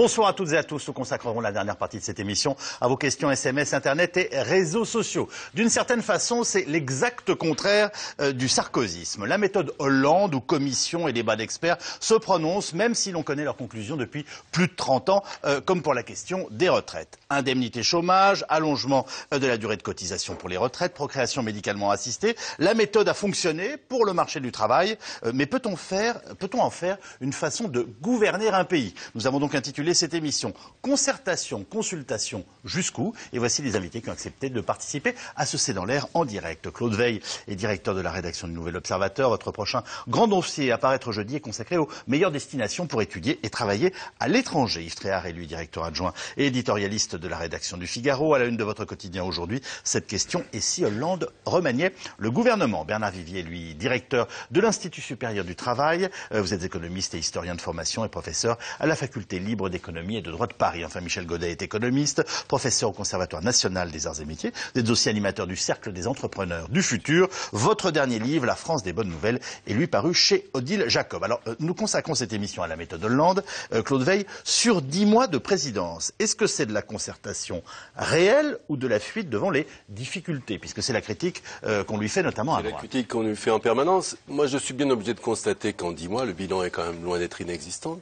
Bonsoir à toutes et à tous. Nous consacrerons la dernière partie de cette émission à vos questions SMS, Internet et réseaux sociaux. D'une certaine façon, c'est l'exact contraire du sarkozysme. La méthode Hollande, où commission et débat d'experts se prononcent, même si l'on connaît leurs conclusions depuis plus de 30 ans, comme pour la question des retraites. Indemnité chômage, allongement de la durée de cotisation pour les retraites, procréation médicalement assistée. La méthode a fonctionné pour le marché du travail, mais peut-on en faire une façon de gouverner un pays? Nous avons donc intitulé cette émission « Concertation, consultation, jusqu'où ?» Et voici les invités qui ont accepté de participer à ce C'est dans l'air en direct. Claude Veil est directeur de la rédaction du Nouvel Observateur. Votre prochain grand dossier à paraître jeudi est consacré aux meilleures destinations pour étudier et travailler à l'étranger. Yves Tréhard est lui directeur adjoint et éditorialiste de la rédaction du Figaro. À la une de votre quotidien aujourd'hui, cette question: et si Hollande remaniait le gouvernement? Bernard Vivier, lui, directeur de l'Institut supérieur du travail. Vous êtes économiste et historien de formation et professeur à la faculté libre d'économie et de droit de Paris. Enfin, Michel Godet est économiste, professeur au Conservatoire national des arts et métiers. Vous êtes aussi animateur du Cercle des entrepreneurs du futur. Votre dernier livre, La France des bonnes nouvelles, est lui paru chez Odile Jacob. Alors, nous consacrons cette émission à la méthode Hollande. Claude Veil, sur 10 mois de présidence, est-ce que c'est de la concertation réelle ou de la fuite devant les difficultés? Puisque c'est la critique qu'on lui fait notamment à droite. C'est la critique qu'on lui fait en permanence. Moi, je suis bien obligé de constater qu'en 10 mois, le bilan est quand même loin d'être inexistant.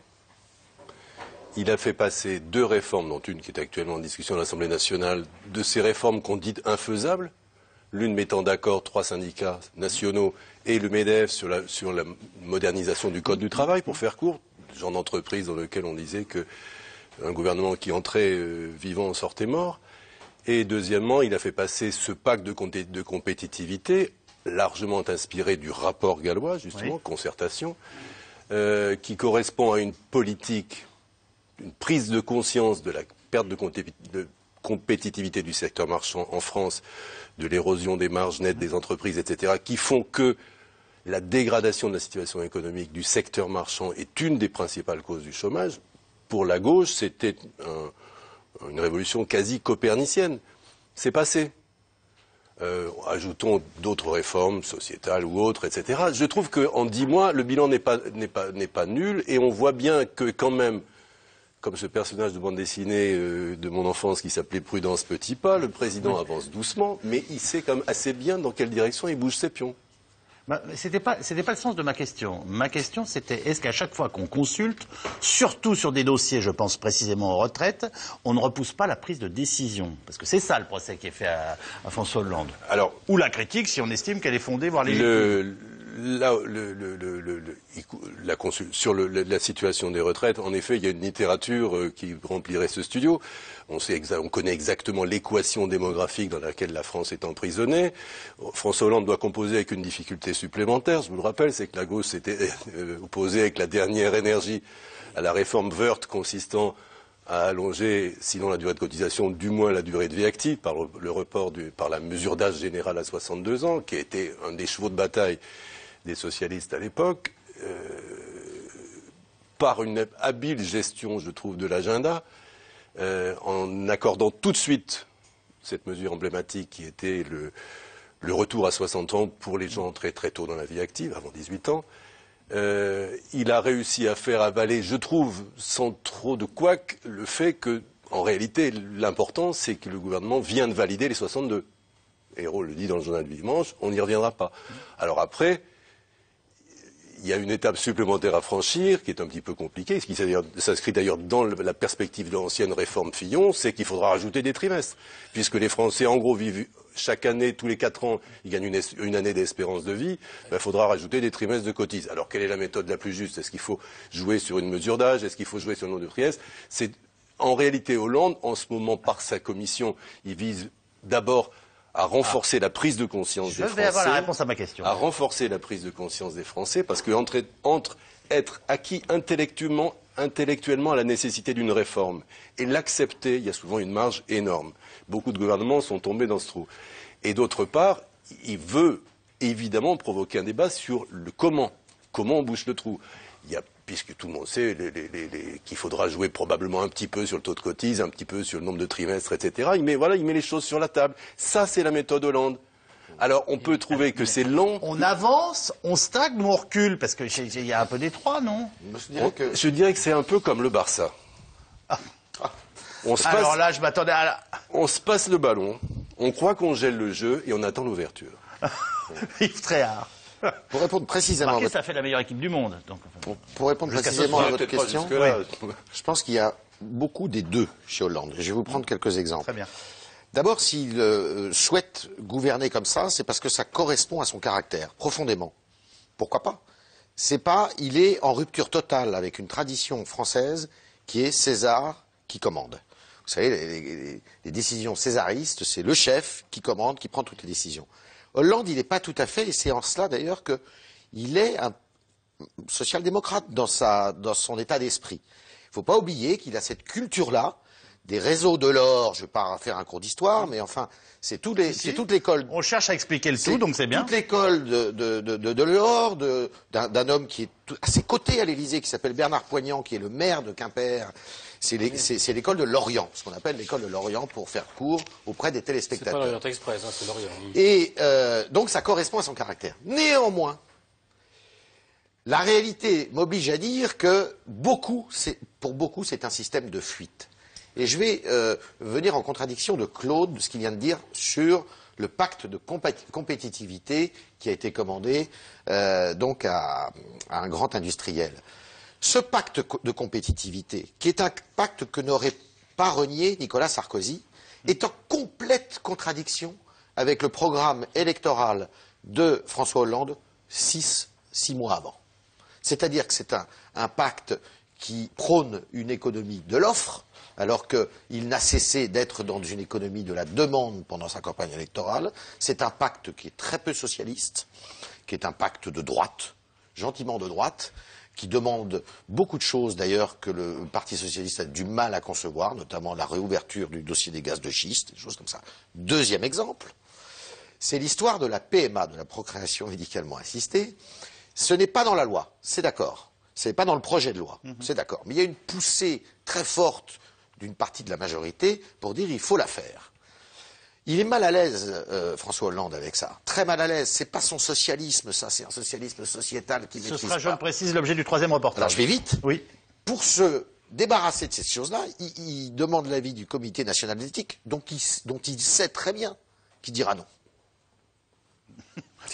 Il a fait passer 2 réformes, dont une qui est actuellement en discussion à l'Assemblée nationale, de ces réformes qu'on dit infaisables, l'une mettant d'accord 3 syndicats nationaux et le MEDEF sur la modernisation du Code du travail, pour faire court, genre d'entreprise dans lequel on disait qu'un gouvernement qui entrait vivant en sortait mort. Et deuxièmement, il a fait passer ce pacte de compétitivité, largement inspiré du rapport gallois, justement, oui, concertation, qui correspond à une politique, une prise de conscience de la perte de compétitivité du secteur marchand en France, de l'érosion des marges nettes des entreprises, etc., qui font que la dégradation de la situation économique du secteur marchand est une des principales causes du chômage. Pour la gauche, c'était une révolution quasi copernicienne. C'est passé. Ajoutons d'autres réformes sociétales ou autres, etc. Je trouve qu'en 10 mois, le bilan n'est pas nul, et on voit bien que quand même, comme ce personnage de bande dessinée de mon enfance qui s'appelait Prudence Petit Pas, le président avance doucement, mais il sait quand même assez bien dans quelle direction il bouge ses pions. C'était pas le sens de ma question. Ma question, c'était: est-ce qu'à chaque fois qu'on consulte, surtout sur des dossiers, je pense précisément aux retraites, on ne repousse pas la prise de décision? Parce que c'est ça le procès qui est fait à François Hollande. Alors, ou la critique, si on estime qu'elle est fondée, voire légitime. Sur la situation des retraites, en effet, il y a une littérature qui remplirait ce studio. On connaît exactement l'équation démographique dans laquelle la France est emprisonnée. François Hollande doit composer avec une difficulté supplémentaire, je vous le rappelle, c'est que la gauche s'était opposée avec la dernière énergie à la réforme Woerth consistant à allonger, sinon la durée de cotisation, du moins la durée de vie active, par le report par la mesure d'âge générale à 62 ans, qui a été un des chevaux de bataille des socialistes à l'époque, par une habile gestion, je trouve, de l'agenda, en accordant tout de suite cette mesure emblématique qui était le retour à 60 ans pour les gens très très tôt dans la vie active, avant 18 ans. Il a réussi à faire avaler, je trouve, sans trop de couac, le fait que, en réalité, l'important, c'est que le gouvernement vient de valider les 62. Hérault le dit dans le journal du dimanche, on n'y reviendra pas. Alors après, il y a une étape supplémentaire à franchir, qui est un petit peu compliquée, ce qui s'inscrit d'ailleurs dans la perspective de l'ancienne réforme Fillon, c'est qu'il faudra rajouter des trimestres. Puisque les Français, en gros, vivent chaque année, tous les 4 ans, ils gagnent une année d'espérance de vie, il faudra rajouter des trimestres de cotise. Alors, quelle est la méthode la plus juste? Est-ce qu'il faut jouer sur une mesure d'âge? Est-ce qu'il faut jouer sur le nombre de trimestres? C'est, en réalité, Hollande, en ce moment, par sa commission, il vise d'abord à renforcer la prise de conscience des Français. Je vais avoir la réponse à ma question. À renforcer la prise de conscience des Français, parce que entre être acquis intellectuellement à la nécessité d'une réforme et l'accepter, il y a souvent une marge énorme. Beaucoup de gouvernements sont tombés dans ce trou. Et d'autre part, il veut évidemment provoquer un débat sur le comment. Comment on bouche le trou? Puisque tout le monde sait qu'il faudra jouer probablement un petit peu sur le taux de cotise, un petit peu sur le nombre de trimestres, etc. Il met les choses sur la table. Ça, c'est la méthode Hollande. Alors, on peut trouver que c'est lent. On avance, on stagne ou on recule? Parce qu'il y a un peu des trois, non? Je dirais que c'est un peu comme le Barça. Alors là, je m'attendais à la... On se passe le ballon, on croit qu'on gèle le jeu et on attend l'ouverture. Yves Tréhard. Pour répondre précisément Marquez, ça fait la meilleure équipe du monde. Donc, pour répondre précisément à votre question, ouais. je pense qu'il y a beaucoup des deux chez Hollande. Je vais vous prendre quelques exemples. Très bien. D'abord, s'il souhaite gouverner comme ça, c'est parce que ça correspond à son caractère, profondément. Pourquoi pas? Il est en rupture totale avec une tradition française qui est César qui commande. Vous savez, les décisions césaristes, c'est le chef qui commande, qui prend toutes les décisions. Hollande, il n'est pas tout à fait, et c'est en cela d'ailleurs qu'il est un social-démocrate dans son état d'esprit. Il ne faut pas oublier qu'il a cette culture-là, des réseaux de l'or, je ne vais pas faire un cours d'histoire, mais enfin, c'est toute l'école. On cherche à expliquer le tout, donc c'est bien. Toute l'école de l'or, d'un homme qui est à ses côtés à l'Élysée, qui s'appelle Bernard Poignant, qui est le maire de Quimper. C'est l'école de l'Orient, ce qu'on appelle l'école de l'Orient, pour faire court auprès des téléspectateurs. C'est pas l'Orient Express, hein, c'est l'Orient. Et donc ça correspond à son caractère. Néanmoins, la réalité m'oblige à dire que pour beaucoup, c'est un système de fuite. Et je vais venir en contradiction de Claude, de ce qu'il vient de dire sur le pacte de compétitivité qui a été commandé donc à un grand industriel. Ce pacte de compétitivité, qui est un pacte que n'aurait pas renié Nicolas Sarkozy, est en complète contradiction avec le programme électoral de François Hollande 6 mois avant. C'est-à-dire que c'est un pacte qui prône une économie de l'offre, alors qu'il n'a cessé d'être dans une économie de la demande pendant sa campagne électorale. C'est un pacte qui est très peu socialiste, qui est un pacte de droite, gentiment de droite, qui demande beaucoup de choses d'ailleurs que le Parti socialiste a du mal à concevoir, notamment la réouverture du dossier des gaz de schiste, des choses comme ça. Deuxième exemple, c'est l'histoire de la PMA, de la procréation médicalement assistée. Ce n'est pas dans la loi, c'est d'accord. Ce n'est pas dans le projet de loi, c'est d'accord. Mais il y a une poussée très forte d'une partie de la majorité pour dire il faut la faire. Il est mal à l'aise, François Hollande, avec ça. Très mal à l'aise. C'est pas son socialisme, ça. C'est un socialisme sociétal qui maîtrise pas. Ce sera, je le précise, l'objet du troisième reportage. Alors, je vais vite. Oui. Pour se débarrasser de ces choses-là, il demande l'avis du Comité national d'éthique, dont il sait très bien qu'il dira non.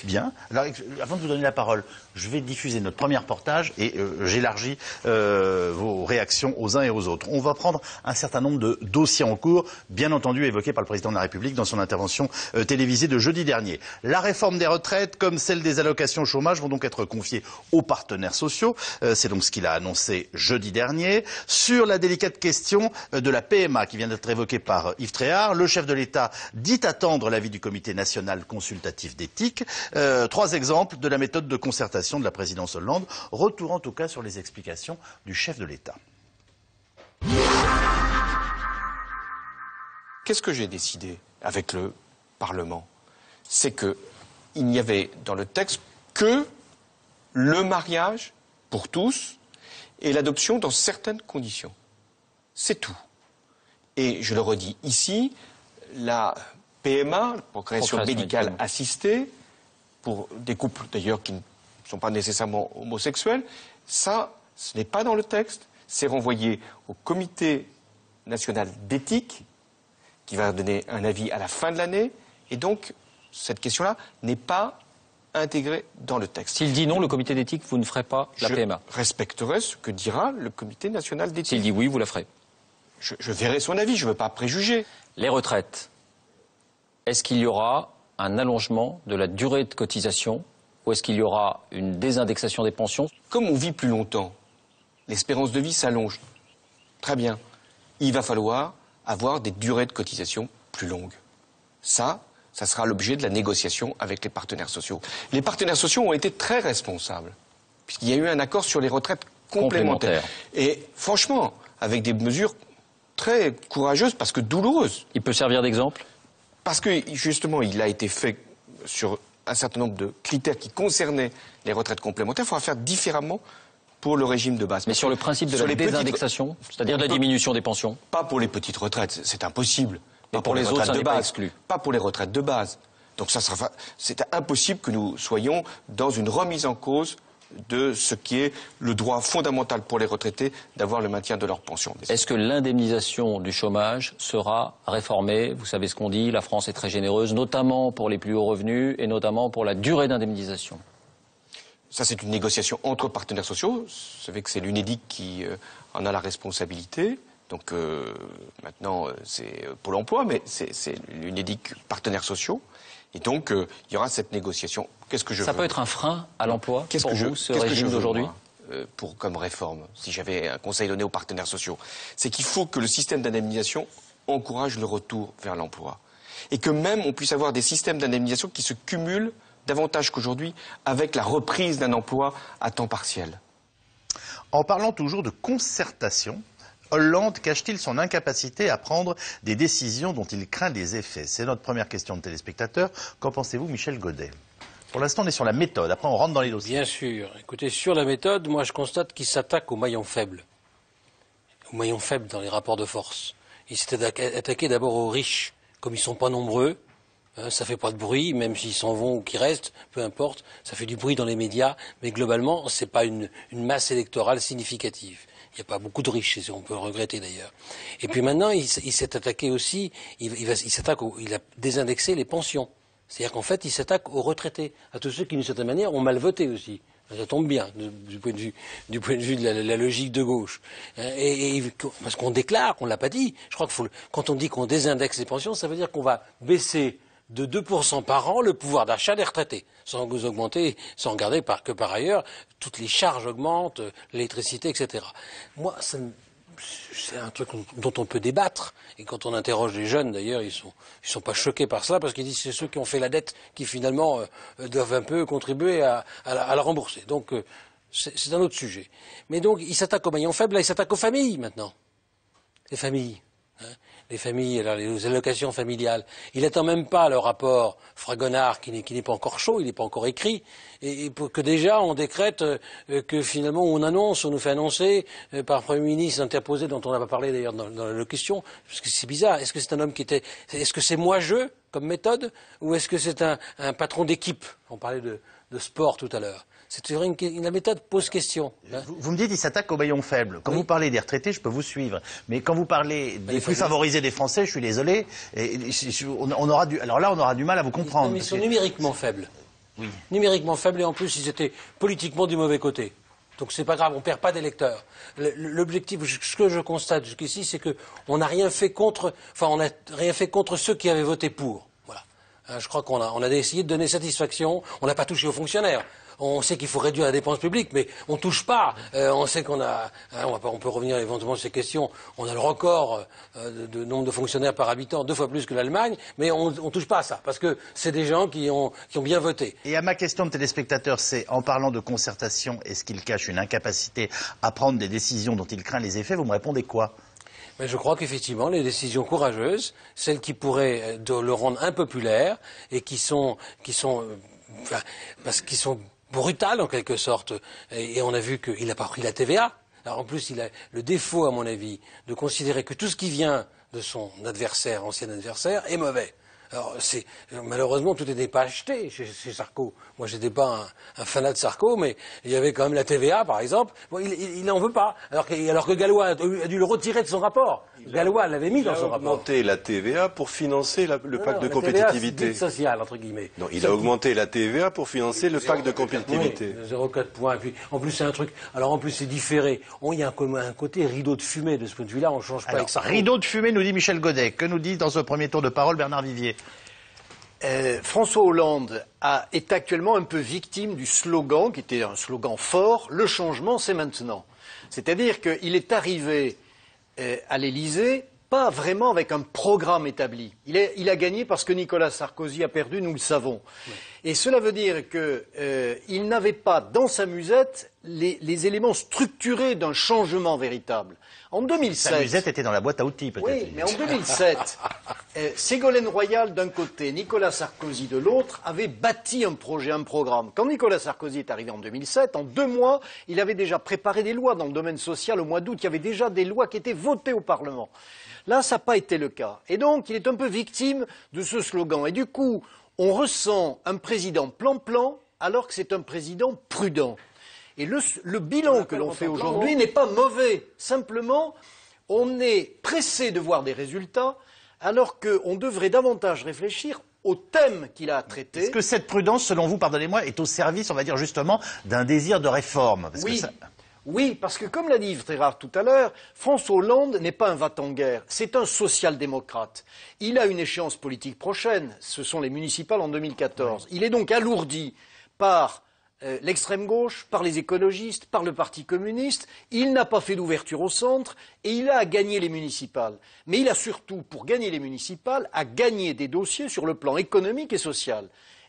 Bien. Alors, avant de vous donner la parole, je vais diffuser notre premier reportage et j'élargis vos réactions aux uns et aux autres. On va prendre un certain nombre de dossiers en cours, bien entendu évoqués par le président de la République dans son intervention télévisée de jeudi dernier. La réforme des retraites, comme celle des allocations au chômage, vont donc être confiées aux partenaires sociaux. C'est donc ce qu'il a annoncé jeudi dernier. Sur la délicate question de la PMA qui vient d'être évoquée par Yves Tréhard, le chef de l'État dit attendre l'avis du Comité national consultatif d'éthique. Trois exemples de la méthode de concertation de la présidence Hollande. Retour en tout cas sur les explications du chef de l'État. Qu'est-ce que j'ai décidé avec le Parlement? C'est qu'il n'y avait dans le texte que le mariage pour tous et l'adoption dans certaines conditions. C'est tout. Et je le redis ici, la PMA, la procréation médicale assistée, pour des couples d'ailleurs qui ne sont pas nécessairement homosexuels, ça, ce n'est pas dans le texte, c'est renvoyé au Comité national d'éthique qui va donner un avis à la fin de l'année, et donc cette question-là n'est pas intégrée dans le texte. S'il dit non, le comité d'éthique, vous ne ferez pas la PMA. Je respecterai ce que dira le Comité national d'éthique. S'il dit oui, vous la ferez. Je verrai son avis, je ne veux pas préjuger. Les retraites, est-ce qu'il y aura un allongement de la durée de cotisation ou est-ce qu'il y aura une désindexation des pensions? Comme on vit plus longtemps, l'espérance de vie s'allonge. Très bien. Il va falloir avoir des durées de cotisation plus longues. Ça sera l'objet de la négociation avec les partenaires sociaux. Les partenaires sociaux ont été très responsables, puisqu'il y a eu un accord sur les retraites complémentaires. Et franchement, avec des mesures très courageuses, parce que douloureuses. Il peut servir d'exemple? Parce que, justement, il a été fait sur un certain nombre de critères qui concernaient les retraites complémentaires. Il faudra faire différemment pour le régime de base. Mais sur le principe de la désindexation, c'est-à-dire de la diminution des pensions? Pas pour les petites retraites, c'est impossible. Mais pour les autres, ça n'est pas exclu. Pas pour les retraites de base. Donc c'est impossible que nous soyons dans une remise en cause de ce qui est le droit fondamental pour les retraités d'avoir le maintien de leur pension. Est-ce que l'indemnisation du chômage sera réformée? Vous savez ce qu'on dit, la France est très généreuse, notamment pour les plus hauts revenus et notamment pour la durée d'indemnisation. Ça, c'est une négociation entre partenaires sociaux. Vous savez que c'est l'UNEDIC qui en a la responsabilité. Donc maintenant, c'est Pôle emploi, mais c'est l'UNEDIC partenaires sociaux. Et donc, il y aura cette négociation. Qu'est-ce que je veux ? Ça peut être un frein à l'emploi pour vous, ce qu'est-ce que régime je veux, d'aujourd'hui moi, comme réforme, si j'avais un conseil donné aux partenaires sociaux, c'est qu'il faut que le système d'indemnisation encourage le retour vers l'emploi. Et que même on puisse avoir des systèmes d'indemnisation qui se cumulent davantage qu'aujourd'hui avec la reprise d'un emploi à temps partiel. En parlant toujours de concertation, Hollande cache-t-il son incapacité à prendre des décisions dont il craint les effets? C'est notre première question de téléspectateur. Qu'en pensez-vous, Michel Godet? Pour l'instant, on est sur la méthode. Après, on rentre dans les dossiers. Bien sûr. Écoutez, sur la méthode, moi, je constate qu'il s'attaque aux maillons faibles. Aux maillons faibles dans les rapports de force. Il s'est attaqué d'abord aux riches. Comme ils ne sont pas nombreux, ça ne fait pas de bruit, même s'ils s'en vont ou qu'ils restent, peu importe. Ça fait du bruit dans les médias. Mais globalement, ce n'est pas une masse électorale significative. Il n'y a pas beaucoup de riches, on peut le regretter d'ailleurs. Et puis maintenant, il s'est attaqué aussi, il a désindexé les pensions. C'est-à-dire qu'en fait, il s'attaque aux retraités, à tous ceux qui, d'une certaine manière, ont mal voté aussi. Ça tombe bien, du point de vue de la logique de gauche. Parce qu'on déclare, on ne l'a pas dit. Je crois que quand on dit qu'on désindexe les pensions, ça veut dire qu'on va baisser de 2% par an le pouvoir d'achat des retraités, sans augmenter, sans regarder que par ailleurs, toutes les charges augmentent, l'électricité, etc. Moi, c'est un truc dont on peut débattre. Et quand on interroge les jeunes, d'ailleurs, ils sont pas choqués par cela, parce qu'ils disent que c'est ceux qui ont fait la dette qui, finalement, doivent un peu contribuer à la rembourser. Donc, c'est un autre sujet. Mais donc, il s'attaque aux maillons faibles, là, il s'attaque aux familles, maintenant. Les familles. Les familles, alors les allocations familiales. Il n'attend même pas le rapport Fragonard qui n'est pas encore chaud, il n'est pas encore écrit, et pour que déjà on décrète que finalement on nous fait annoncer par un Premier ministre interposé, dont on n'a pas parlé d'ailleurs dans la question, parce que c'est bizarre. Est-ce que c'est un homme est-ce que c'est moi-je comme méthode, ou est-ce que c'est un patron d'équipe? On parlait de sport tout à l'heure. La méthode pose question. Hein. Vous me dites qu'il s'attaque aux maillons faibles. Quand vous parlez des retraités, je peux vous suivre. Mais quand vous parlez des plus favorisés des Français, je suis désolé, alors là, on aura du mal à vous comprendre. Ils sont numériquement faibles. Oui. Numériquement faibles, et en plus, ils étaient politiquement du mauvais côté. Donc c'est pas grave, on perd pas d'électeurs. L'objectif, ce que je constate jusqu'ici, c'est qu'on n'a rien fait contre ceux qui avaient voté pour. Voilà. Je crois qu'on a essayé de donner satisfaction. On n'a pas touché aux fonctionnaires. On sait qu'il faut réduire la dépense publique, mais on ne touche pas. On sait on peut revenir éventuellement sur ces questions. On a le record de nombre de fonctionnaires par habitant, 2 fois plus que l'Allemagne, mais on ne touche pas à ça, parce que c'est des gens qui ont bien voté. Et à ma question de téléspectateur, c'est, en parlant de concertation, est-ce qu'il cache une incapacité à prendre des décisions dont il craint les effets? Vous me répondez quoi? Mais je crois qu'effectivement, les décisions courageuses, celles qui pourraient le rendre impopulaire et qui sont brutales en quelque sorte, et on a vu qu'il n'a pas pris la TVA. Alors en plus, il a le défaut, à mon avis, de considérer que tout ce qui vient de son ancien adversaire, est mauvais. Alors, malheureusement, tout n'était pas acheté chez Sarko. Moi, j'étais pas un fanat de Sarko, mais il y avait quand même la TVA, par exemple. Bon, il n'en veut pas. Alors que Gallois a dû le retirer de son rapport. Gallois l'avait mis dans son rapport. Il a augmenté la TVA pour financer le pacte de compétitivité. TVA, c'est social, entre guillemets. Non, il a augmenté la TVA pour financer le pacte de compétitivité. Oui, 0,4 points. Et puis, en plus, c'est un truc. Alors, en plus, c'est différé. Il y a un côté rideau de fumée de ce point de vue-là. On ne change pas avec Sarko. Rideau de fumée, nous dit Michel Godet. Que nous dit dans ce premier tour de parole Bernard Vivier? François Hollande est actuellement un peu victime du slogan, qui était un slogan fort, le changement c'est maintenant. C'est-à-dire qu'il est arrivé à l'Élysée, pas vraiment avec un programme établi. Il a gagné parce que Nicolas Sarkozy a perdu, nous le savons. Oui. Et cela veut dire qu'il n'avait pas dans sa musette les éléments structurés d'un changement véritable. En 2007... Sa musette était dans la boîte à outils, peut-être. Oui, mais en 2007, Ségolène Royal d'un côté, Nicolas Sarkozy de l'autre, avaient bâti un projet, un programme. Quand Nicolas Sarkozy est arrivé en 2007, en 2 mois, il avait déjà préparé des lois dans le domaine social. Au mois d'août, il y avait déjà des lois qui étaient votées au Parlement. Là, ça n'a pas été le cas. Et donc, il est un peu victime de ce slogan. Et du coup, on ressent un président plan-plan, alors que c'est un président prudent. Et le bilan que l'on fait aujourd'hui n'est pas mauvais. Simplement, on est pressé de voir des résultats, alors qu'on devrait davantage réfléchir au thème qu'il a à traiter. Est-ce que cette prudence, selon vous, pardonnez-moi, est au service, on va dire justement, d'un désir de réforme? Oui, parce que comme l'a dit Yves Tréhard tout à l'heure, François Hollande n'est pas un va-t-en-guerre, c'est un social-démocrate. Il a une échéance politique prochaine, ce sont les municipales en 2014. Il est donc alourdi par l'extrême gauche, par les écologistes, par le Parti communiste. Il n'a pas fait d'ouverture au centre et il a à gagner les municipales. Mais il a surtout, pour gagner les municipales, à gagner des dossiers sur le plan économique et social.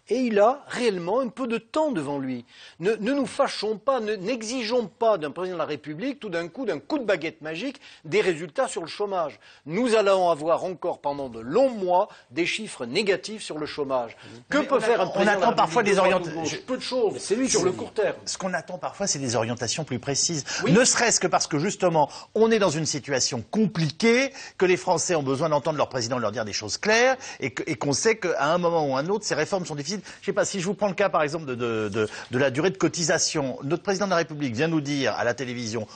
Et il a réellement un peu de temps devant lui. Ne nous fâchons pas, n'exigeons pas d'un président de la République, tout d'un coup de baguette magique, des résultats sur le chômage. Nous allons avoir encore pendant de longs mois des chiffres négatifs sur le chômage. Que peut faire un président de la République? Peu de choses. C'est lui sur le court terme. Ce qu'on attend parfois, c'est des orientations plus précises. Oui. Ne serait-ce que parce que justement, on est dans une situation compliquée, que les Français ont besoin d'entendre leur président leur dire des choses claires, et qu'on sait qu'à un moment ou à un autre, ces réformes sont difficiles. Je ne sais pas, si je vous prends le cas par exemple de la durée de cotisation, notre président de la République vient nous dire à la télévision,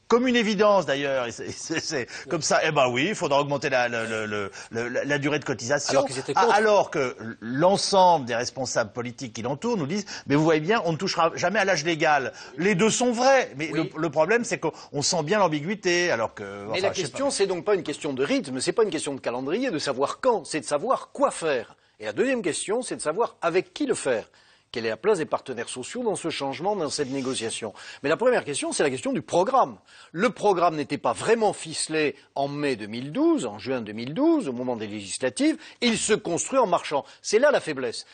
comme une évidence d'ailleurs, c'est comme ça, eh ben oui, il faudra augmenter la durée de cotisation, alors que l'ensemble des responsables politiques qui l'entourent nous disent, mais vous voyez bien, on ne touchera jamais à l'âge légal. Les deux sont vrais, mais oui. Le problème c'est qu'on sent bien l'ambiguïté, alors que... Mais la question, c'est donc pas une question de rythme, c'est pas une question de calendrier, de savoir quand, c'est de savoir quoi faire. Et la deuxième question, c'est de savoir avec qui le faire. Quelle est la place des partenaires sociaux dans ce changement, dans cette négociation? Mais la première question, c'est la question du programme. Le programme n'était pas vraiment ficelé en mai 2012, en juin 2012, au moment des législatives. Il se construit en marchant. C'est là la faiblesse.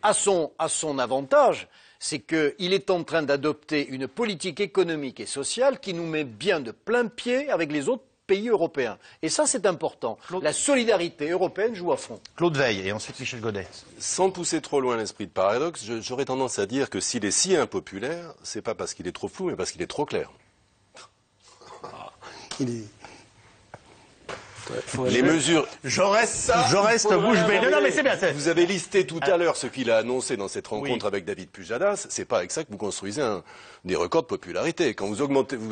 À son avantage, c'est qu'il est en train d'adopter une politique économique et sociale qui nous met bien de plein pied avec les autres pays européens. Et ça, c'est important. La solidarité européenne joue à fond. Claude Veil et ensuite Michel Godet. Sans pousser trop loin l'esprit de paradoxe, j'aurais tendance à dire que s'il est si impopulaire, c'est pas parce qu'il est trop flou, mais parce qu'il est trop clair. Les mesures. Je reste bouche bée. Non, mais c'est bien. Vous avez listé tout à l'heure ce qu'il a annoncé dans cette rencontre avec David Pujadas. C'est pas avec ça que vous construisez des records de popularité. Quand vous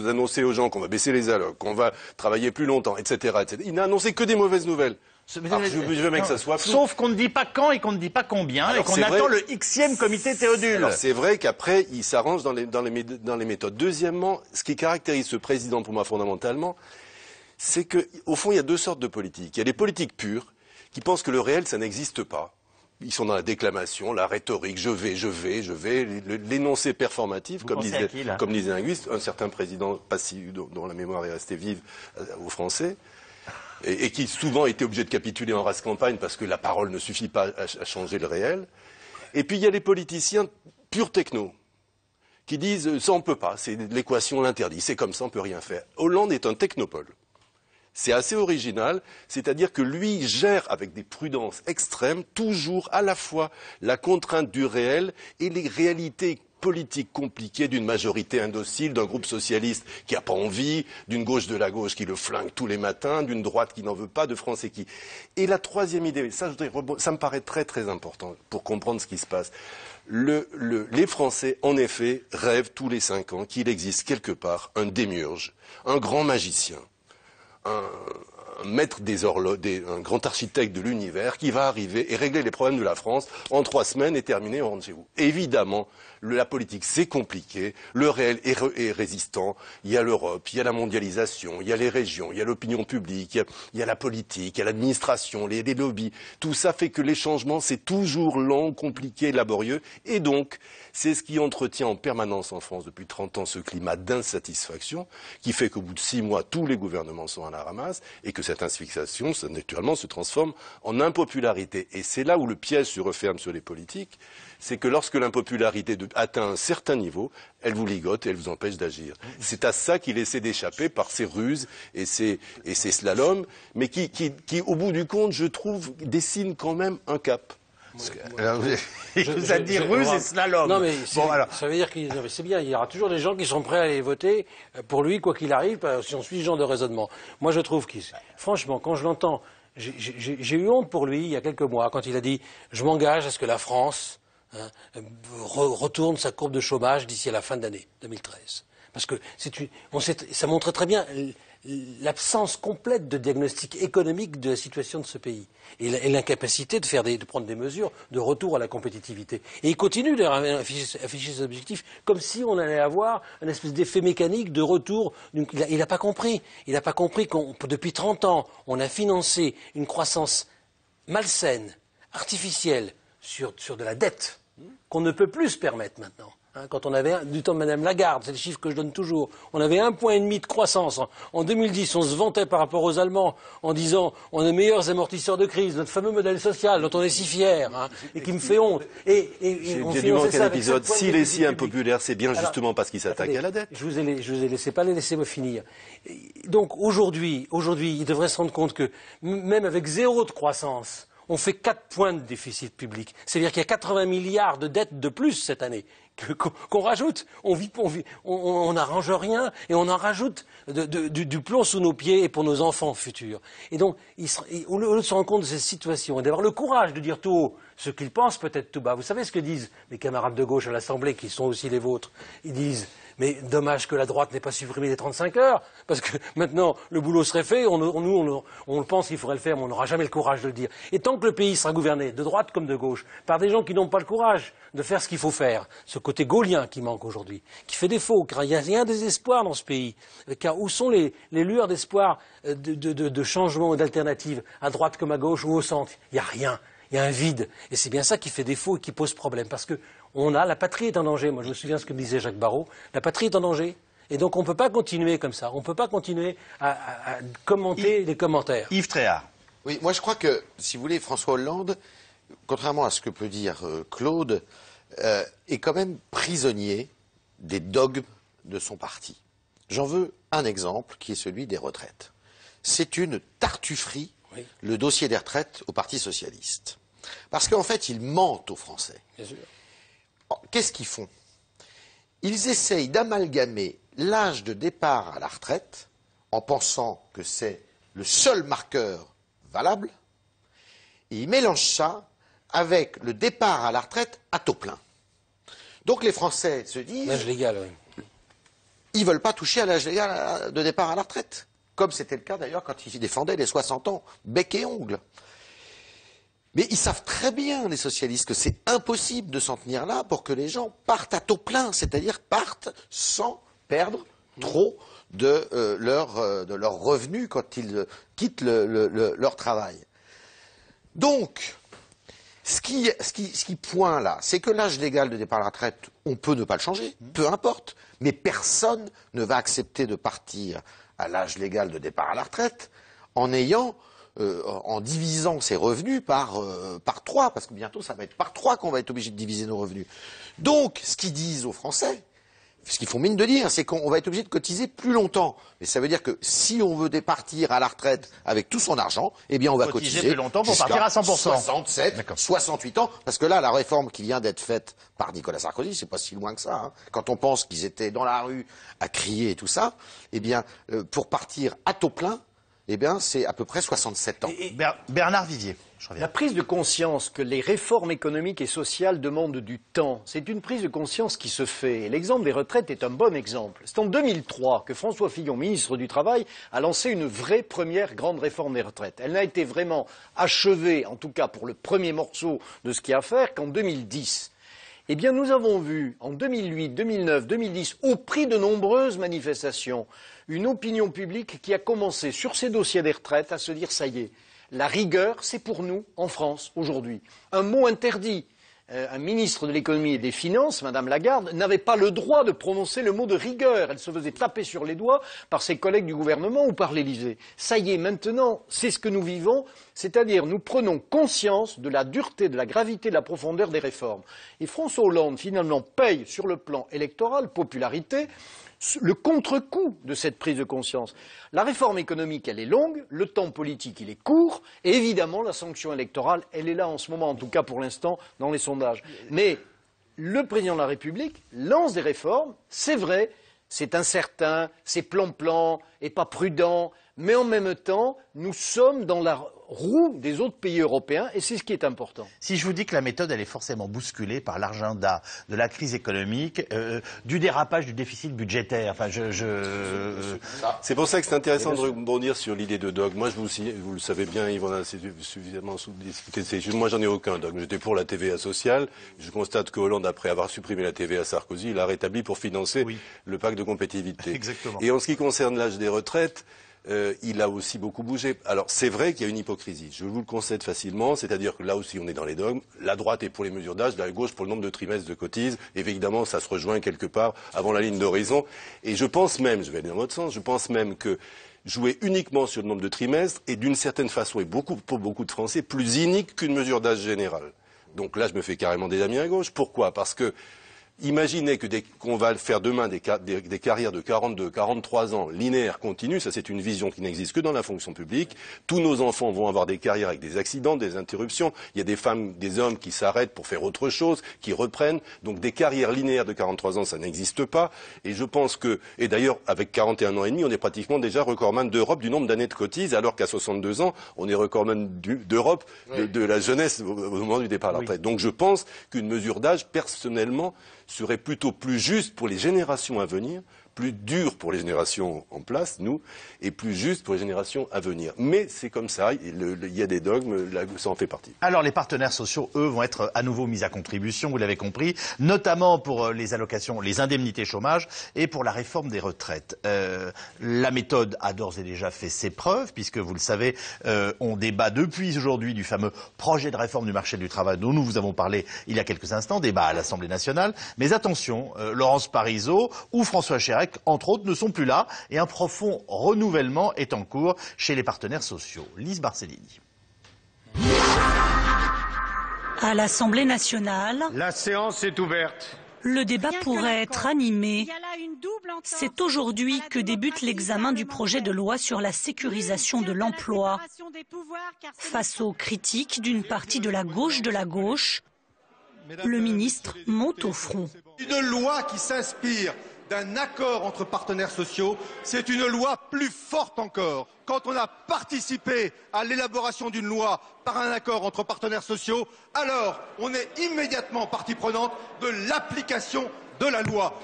annoncez aux gens qu'on va baisser les allocs, qu'on va travailler plus longtemps, etc., etc. Il n'a annoncé que des mauvaises nouvelles. Alors, je veux bien que ça soit flou. Sauf qu'on ne dit pas quand et qu'on ne dit pas combien. Alors, et qu'on attend le Xème comité Théodule. Alors c'est vrai qu'après, il s'arrange dans les méthodes. Deuxièmement, ce qui caractérise ce président pour moi fondamentalement, c'est qu'au fond, il y a deux sortes de politiques. Il y a les politiques pures, qui pensent que le réel, ça n'existe pas. Ils sont dans la déclamation, la rhétorique, je vais, l'énoncé performatif, comme disait les linguistes, un certain président dont la mémoire est restée vive aux Français, et qui souvent était obligé de capituler en race campagne parce que la parole ne suffit pas à changer le réel. Et puis il y a les politiciens purs techno, qui disent ça on peut pas, c'est l'équation l'interdit, c'est comme ça, on peut rien faire. Hollande est un technopole. C'est assez original, c'est-à-dire que lui gère avec des prudences extrêmes toujours à la fois la contrainte du réel et les réalités politiques compliquées d'une majorité indocile, d'un groupe socialiste qui n'a pas envie, d'une gauche de la gauche qui le flingue tous les matins, d'une droite qui n'en veut pas, de Français qui... Et la troisième idée, ça me paraît très très important pour comprendre ce qui se passe. Les Français, en effet, rêvent tous les 5 ans qu'il existe quelque part un démiurge, un grand magicien, un maître des horloges, un grand architecte de l'univers qui va arriver et régler les problèmes de la France en 3 semaines et terminer, on rentre chez vous. Évidemment, la politique c'est compliqué, le réel est résistant, il y a l'Europe, il y a la mondialisation, il y a les régions, il y a l'opinion publique, il y a la politique, il y a l'administration, les lobbies. Tout ça fait que les changements c'est toujours lent, compliqué, laborieux et donc c'est ce qui entretient en permanence en France depuis 30 ans ce climat d'insatisfaction qui fait qu'au bout de 6 mois tous les gouvernements sont à la ramasse et que cette insatisfaction naturellement se transforme en impopularité. Et c'est là où le piège se referme sur les politiques, c'est que lorsque l'impopularité atteint un certain niveau, elle vous ligote et elle vous empêche d'agir. C'est à ça qu'il essaie d'échapper par ses ruses et ses slaloms, mais qui, au bout du compte, je trouve, dessine quand même un cap. Vous allez dire ruse et slalom. Non, mais ça veut dire que c'est bien, il y aura toujours des gens qui sont prêts à aller voter pour lui, quoi qu'il arrive, si on suit ce genre de raisonnement. Moi, je trouve franchement, quand je l'entends, j'ai eu honte pour lui il y a quelques mois, quand il a dit « Je m'engage à ce que la France retourne sa courbe de chômage d'ici à la fin de l'année 2013. Parce que ça montre très bien l'absence complète de diagnostic économique de la situation de ce pays et l'incapacité de prendre des mesures de retour à la compétitivité. Et il continue d'afficher ses objectifs comme si on allait avoir un espèce d'effet mécanique de retour. Il n'a pas compris. Il n'a pas compris que depuis 30 ans, on a financé une croissance malsaine, artificielle, sur de la dette qu'on ne peut plus se permettre maintenant. Quand on avait, du temps de Mme Lagarde, c'est le chiffre que je donne toujours, on avait 1,5 point de croissance. En 2010, on se vantait par rapport aux Allemands en disant on est meilleurs amortisseurs de crise, notre fameux modèle social dont on est si fier et qui me fait honte. Et on finançait ça avec épisode. S'il est si impopulaire, c'est bien justement parce qu'il s'attaque à la dette. Je vous ai laissé pas, laissez-moi finir. Donc aujourd'hui, il devrait se rendre compte que même avec 0 de croissance, on fait 4 points de déficit public. C'est-à-dire qu'il y a 80 milliards de dettes de plus cette année qu'on rajoute. On n'arrange rien et on en rajoute du plomb sous nos pieds et pour nos enfants futurs. Et donc, au lieu de se rendre compte de cette situation et d'avoir le courage de dire tout haut ce qu'ils pensent peut-être tout bas. Vous savez ce que disent mes camarades de gauche à l'Assemblée, qui sont aussi les vôtres? Ils disent mais dommage que la droite n'ait pas supprimé les 35 heures, parce que maintenant le boulot serait fait, on le pense qu'il faudrait le faire, mais on n'aura jamais le courage de le dire. Et tant que le pays sera gouverné, de droite comme de gauche, par des gens qui n'ont pas le courage de faire ce qu'il faut faire, ce côté gaullien qui manque aujourd'hui, qui fait défaut, car il y a un désespoir dans ce pays, car où sont les lueurs d'espoir de changement et d'alternative, à droite comme à gauche ou au centre? Il n'y a rien. Il y a un vide. Et c'est bien ça qui fait défaut et qui pose problème. Parce que la patrie est en danger. Moi, je me souviens ce que me disait Jacques Barrot. La patrie est en danger. Et donc, on ne peut pas continuer comme ça. On ne peut pas continuer à commenter les commentaires. Yves Tréhard. Oui, moi, je crois que, si vous voulez, François Hollande, contrairement à ce que peut dire Claude, est quand même prisonnier des dogmes de son parti. J'en veux un exemple, qui est celui des retraites. C'est une tartufferie. Oui. Le dossier des retraites au Parti socialiste. Parce qu'en fait, ils mentent aux Français. Bien sûr. Qu'est-ce qu'ils font? Ils essayent d'amalgamer l'âge de départ à la retraite en pensant que c'est le seul marqueur valable, et ils mélangent ça avec le départ à la retraite à taux plein. Donc les Français se disent... L'âge légal, oui. Ils ne veulent pas toucher à l'âge légal de départ à la retraite. Comme c'était le cas d'ailleurs quand ils défendaient les 60 ans, bec et ongles. Mais ils savent très bien, les socialistes, que c'est impossible de s'en tenir là pour que les gens partent à taux plein, c'est-à-dire partent sans perdre trop de leurs revenus quand ils quittent leur travail. Donc, ce qui pointe là, c'est que l'âge légal de départ à la retraite, on peut ne pas le changer, peu importe, mais personne ne va accepter de partir à l'âge légal de départ à la retraite en divisant ses revenus par 3, parce que bientôt ça va être par 3 qu'on va être obligé de diviser nos revenus. Donc, ce qu'ils disent aux Français, ce qu'ils font mine de dire, c'est qu'on va être obligé de cotiser plus longtemps. Mais ça veut dire que si on veut partir à la retraite avec tout son argent, eh bien on va cotiser plus longtemps pour partir à 100%. 67, 68 ans, parce que là, la réforme qui vient d'être faite par Nicolas Sarkozy, c'est pas si loin que ça. Hein. Quand on pense qu'ils étaient dans la rue à crier et tout ça, eh bien, pour partir à taux plein, eh bien, c'est à peu près 67 ans. Bernard Vivier. La prise de conscience que les réformes économiques et sociales demandent du temps, c'est une prise de conscience qui se fait. Et l'exemple des retraites est un bon exemple. C'est en 2003 que François Fillon, ministre du Travail, a lancé une vraie première grande réforme des retraites. Elle n'a été vraiment achevée, en tout cas pour le premier morceau de ce qu'il y a à faire, qu'en 2010. Eh bien, nous avons vu en 2008, 2009, 2010, au prix de nombreuses manifestations, une opinion publique qui a commencé sur ces dossiers des retraites à se dire ça y est. La rigueur, c'est pour nous, en France, aujourd'hui. Un mot interdit. Un ministre de l'économie et des finances, Mme Lagarde, n'avait pas le droit de prononcer le mot de rigueur. Elle se faisait taper sur les doigts par ses collègues du gouvernement ou par l'Élysée. Ça y est, maintenant, c'est ce que nous vivons, c'est-à-dire nous prenons conscience de la dureté, de la gravité, de la profondeur des réformes. Et François Hollande, finalement, paye sur le plan électoral, popularité, le contre-coup de cette prise de conscience. La réforme économique, elle est longue, le temps politique, il est court, et évidemment, la sanction électorale, elle est là en ce moment, en tout cas pour l'instant, dans les sondages. Mais le président de la République lance des réformes, c'est vrai, c'est incertain, c'est plan-plan, et pas prudent, mais en même temps, nous sommes dans la roue des autres pays européens, et c'est ce qui est important. Si je vous dis que la méthode, elle est forcément bousculée par l'agenda de la crise économique, du dérapage du déficit budgétaire, enfin, C'est pour ça que c'est intéressant de rebondir sur l'idée de dogme. Moi, vous le savez bien, Yves, on a suffisamment discuté. Moi, j'en ai aucun dogme. J'étais pour la TVA sociale. Je constate que Hollande, après avoir supprimé la TVA à Sarkozy, l'a rétabli pour financer le pacte de compétitivité. Exactement. Et en ce qui concerne l'âge des retraites, il a aussi beaucoup bougé. Alors, c'est vrai qu'il y a une hypocrisie. Je vous le concède facilement. C'est-à-dire que là aussi, on est dans les dogmes. La droite est pour les mesures d'âge, la gauche pour le nombre de trimestres de cotise. Évidemment, ça se rejoint quelque part avant la ligne d'horizon. Et je pense même, je vais aller dans votre sens, je pense même que jouer uniquement sur le nombre de trimestres est d'une certaine façon, et pour beaucoup de Français, plus inique qu'une mesure d'âge générale. Donc là, je me fais carrément des amis à gauche. Pourquoi? Parce que imaginez qu'on va faire demain des carrières de 42, 43 ans linéaires continues, ça c'est une vision qui n'existe que dans la fonction publique. Tous nos enfants vont avoir des carrières avec des accidents, des interruptions. Il y a des femmes, des hommes qui s'arrêtent pour faire autre chose, qui reprennent. Donc des carrières linéaires de 43 ans, ça n'existe pas. Et je pense que, et d'ailleurs avec 41 ans et demi, on est pratiquement déjà recordman d'Europe du nombre d'années de cotise, alors qu'à 62 ans, on est recordman d'Europe de la jeunesse au moment du départ à la retraite. Donc je pense qu'une mesure d'âge, personnellement, serait plutôt plus juste pour les générations à venir, plus dur pour les générations en place, nous, et plus juste pour les générations à venir. Mais c'est comme ça, il y a des dogmes, ça en fait partie. Alors les partenaires sociaux, eux, vont être à nouveau mis à contribution, vous l'avez compris, notamment pour les allocations, les indemnités chômage et pour la réforme des retraites. La méthode a d'ores et déjà fait ses preuves, puisque vous le savez, on débat depuis aujourd'hui du fameux projet de réforme du marché du travail dont nous vous avons parlé il y a quelques instants, débat à l'Assemblée nationale. Mais attention, Laurence Parisot ou François Chérec, entre autres, ne sont plus là et un profond renouvellement est en cours chez les partenaires sociaux. Lise Barcellini. À l'Assemblée nationale, la séance est ouverte. Le débat pourrait être animé. C'est aujourd'hui que débute l'examen du projet de loi sur la sécurisation de l'emploi. Face aux critiques d'une partie de la gauche, le ministre monte au front. Une loi qui s'inspire d'un accord entre partenaires sociaux, c'est une loi plus forte encore. Quand on a participé à l'élaboration d'une loi par un accord entre partenaires sociaux, alors on est immédiatement partie prenante de l'application de la loi.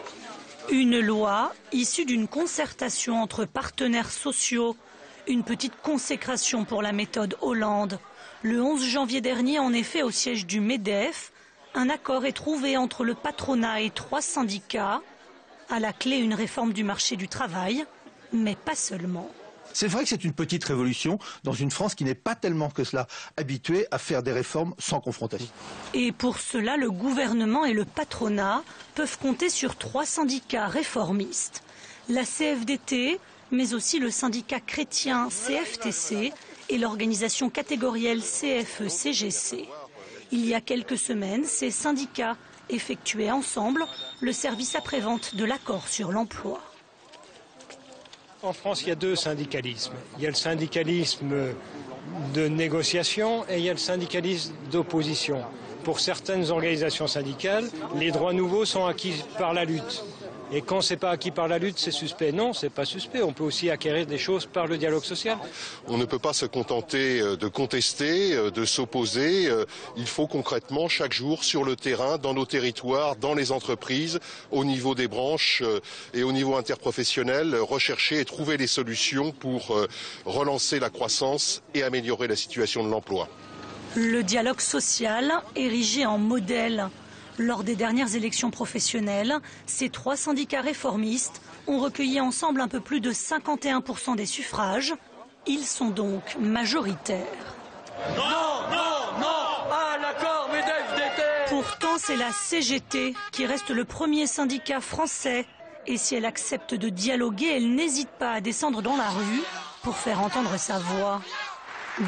Une loi issue d'une concertation entre partenaires sociaux, une petite consécration pour la méthode Hollande. Le 11 janvier dernier, en effet, au siège du MEDEF, un accord est trouvé entre le patronat et 3 syndicats. À la clé, une réforme du marché du travail, mais pas seulement. C'est vrai que c'est une petite révolution dans une France qui n'est pas tellement que cela habituée à faire des réformes sans confrontation. Et pour cela, le gouvernement et le patronat peuvent compter sur 3 syndicats réformistes. La CFDT, mais aussi le syndicat chrétien CFTC et l'organisation catégorielle CFE-CGC. Il y a quelques semaines, ces syndicats effectuer ensemble le service après-vente de l'accord sur l'emploi. En France, il y a 2 syndicalismes. Il y a le syndicalisme de négociation et il y a le syndicalisme d'opposition. Pour certaines organisations syndicales, les droits nouveaux sont acquis par la lutte. Et quand c'est pas acquis par la lutte, c'est suspect. Non, c'est pas suspect. On peut aussi acquérir des choses par le dialogue social. On ne peut pas se contenter de contester, de s'opposer. Il faut concrètement, chaque jour, sur le terrain, dans nos territoires, dans les entreprises, au niveau des branches et au niveau interprofessionnel, rechercher et trouver les solutions pour relancer la croissance et améliorer la situation de l'emploi. Le dialogue social, érigé en modèle. Lors des dernières élections professionnelles, ces 3 syndicats réformistes ont recueilli ensemble un peu plus de 51% des suffrages. Ils sont donc majoritaires. Non, non, non à l'accord MEDEF-DT. Pourtant, c'est la CGT qui reste le premier syndicat français. Et si elle accepte de dialoguer, elle n'hésite pas à descendre dans la rue pour faire entendre sa voix.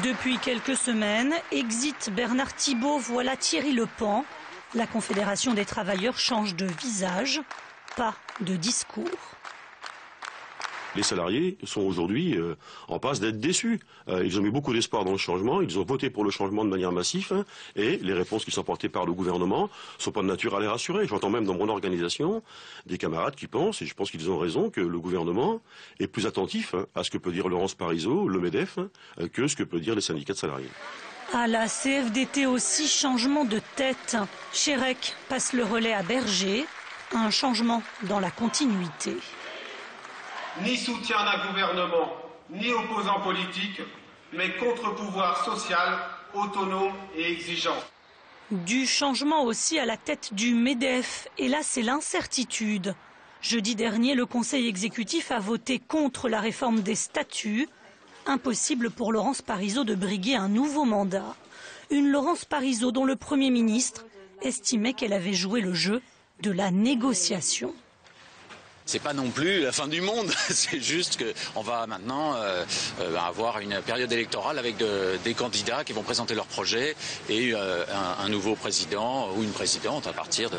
Depuis quelques semaines, exit Bernard Thibault, voilà Thierry Lepan. La Confédération des travailleurs change de visage, pas de discours. les salariés sont aujourd'hui en passe d'être déçus. Ils ont mis beaucoup d'espoir dans le changement, ils ont voté pour le changement de manière massive, et les réponses qui sont portées par le gouvernement ne sont pas de nature à les rassurer. J'entends même dans mon organisation des camarades qui pensent, et je pense qu'ils ont raison, que le gouvernement est plus attentif à ce que peut dire Laurence Parisot, le MEDEF, que ce que peut dire les syndicats de salariés. À la CFDT aussi, changement de tête. Chérec passe le relais à Berger, un changement dans la continuité. Ni soutien d'un gouvernement, ni opposant politique, mais contre-pouvoir social, autonome et exigeant. Du changement aussi à la tête du MEDEF, et là c'est l'incertitude. Jeudi dernier, le Conseil exécutif a voté contre la réforme des statuts. Impossible pour Laurence Parisot de briguer un nouveau mandat. Une Laurence Parisot dont le Premier ministre estimait qu'elle avait joué le jeu de la négociation. C'est pas non plus la fin du monde, c'est juste qu'on va maintenant avoir une période électorale avec des candidats qui vont présenter leurs projets et un nouveau président ou une présidente à partir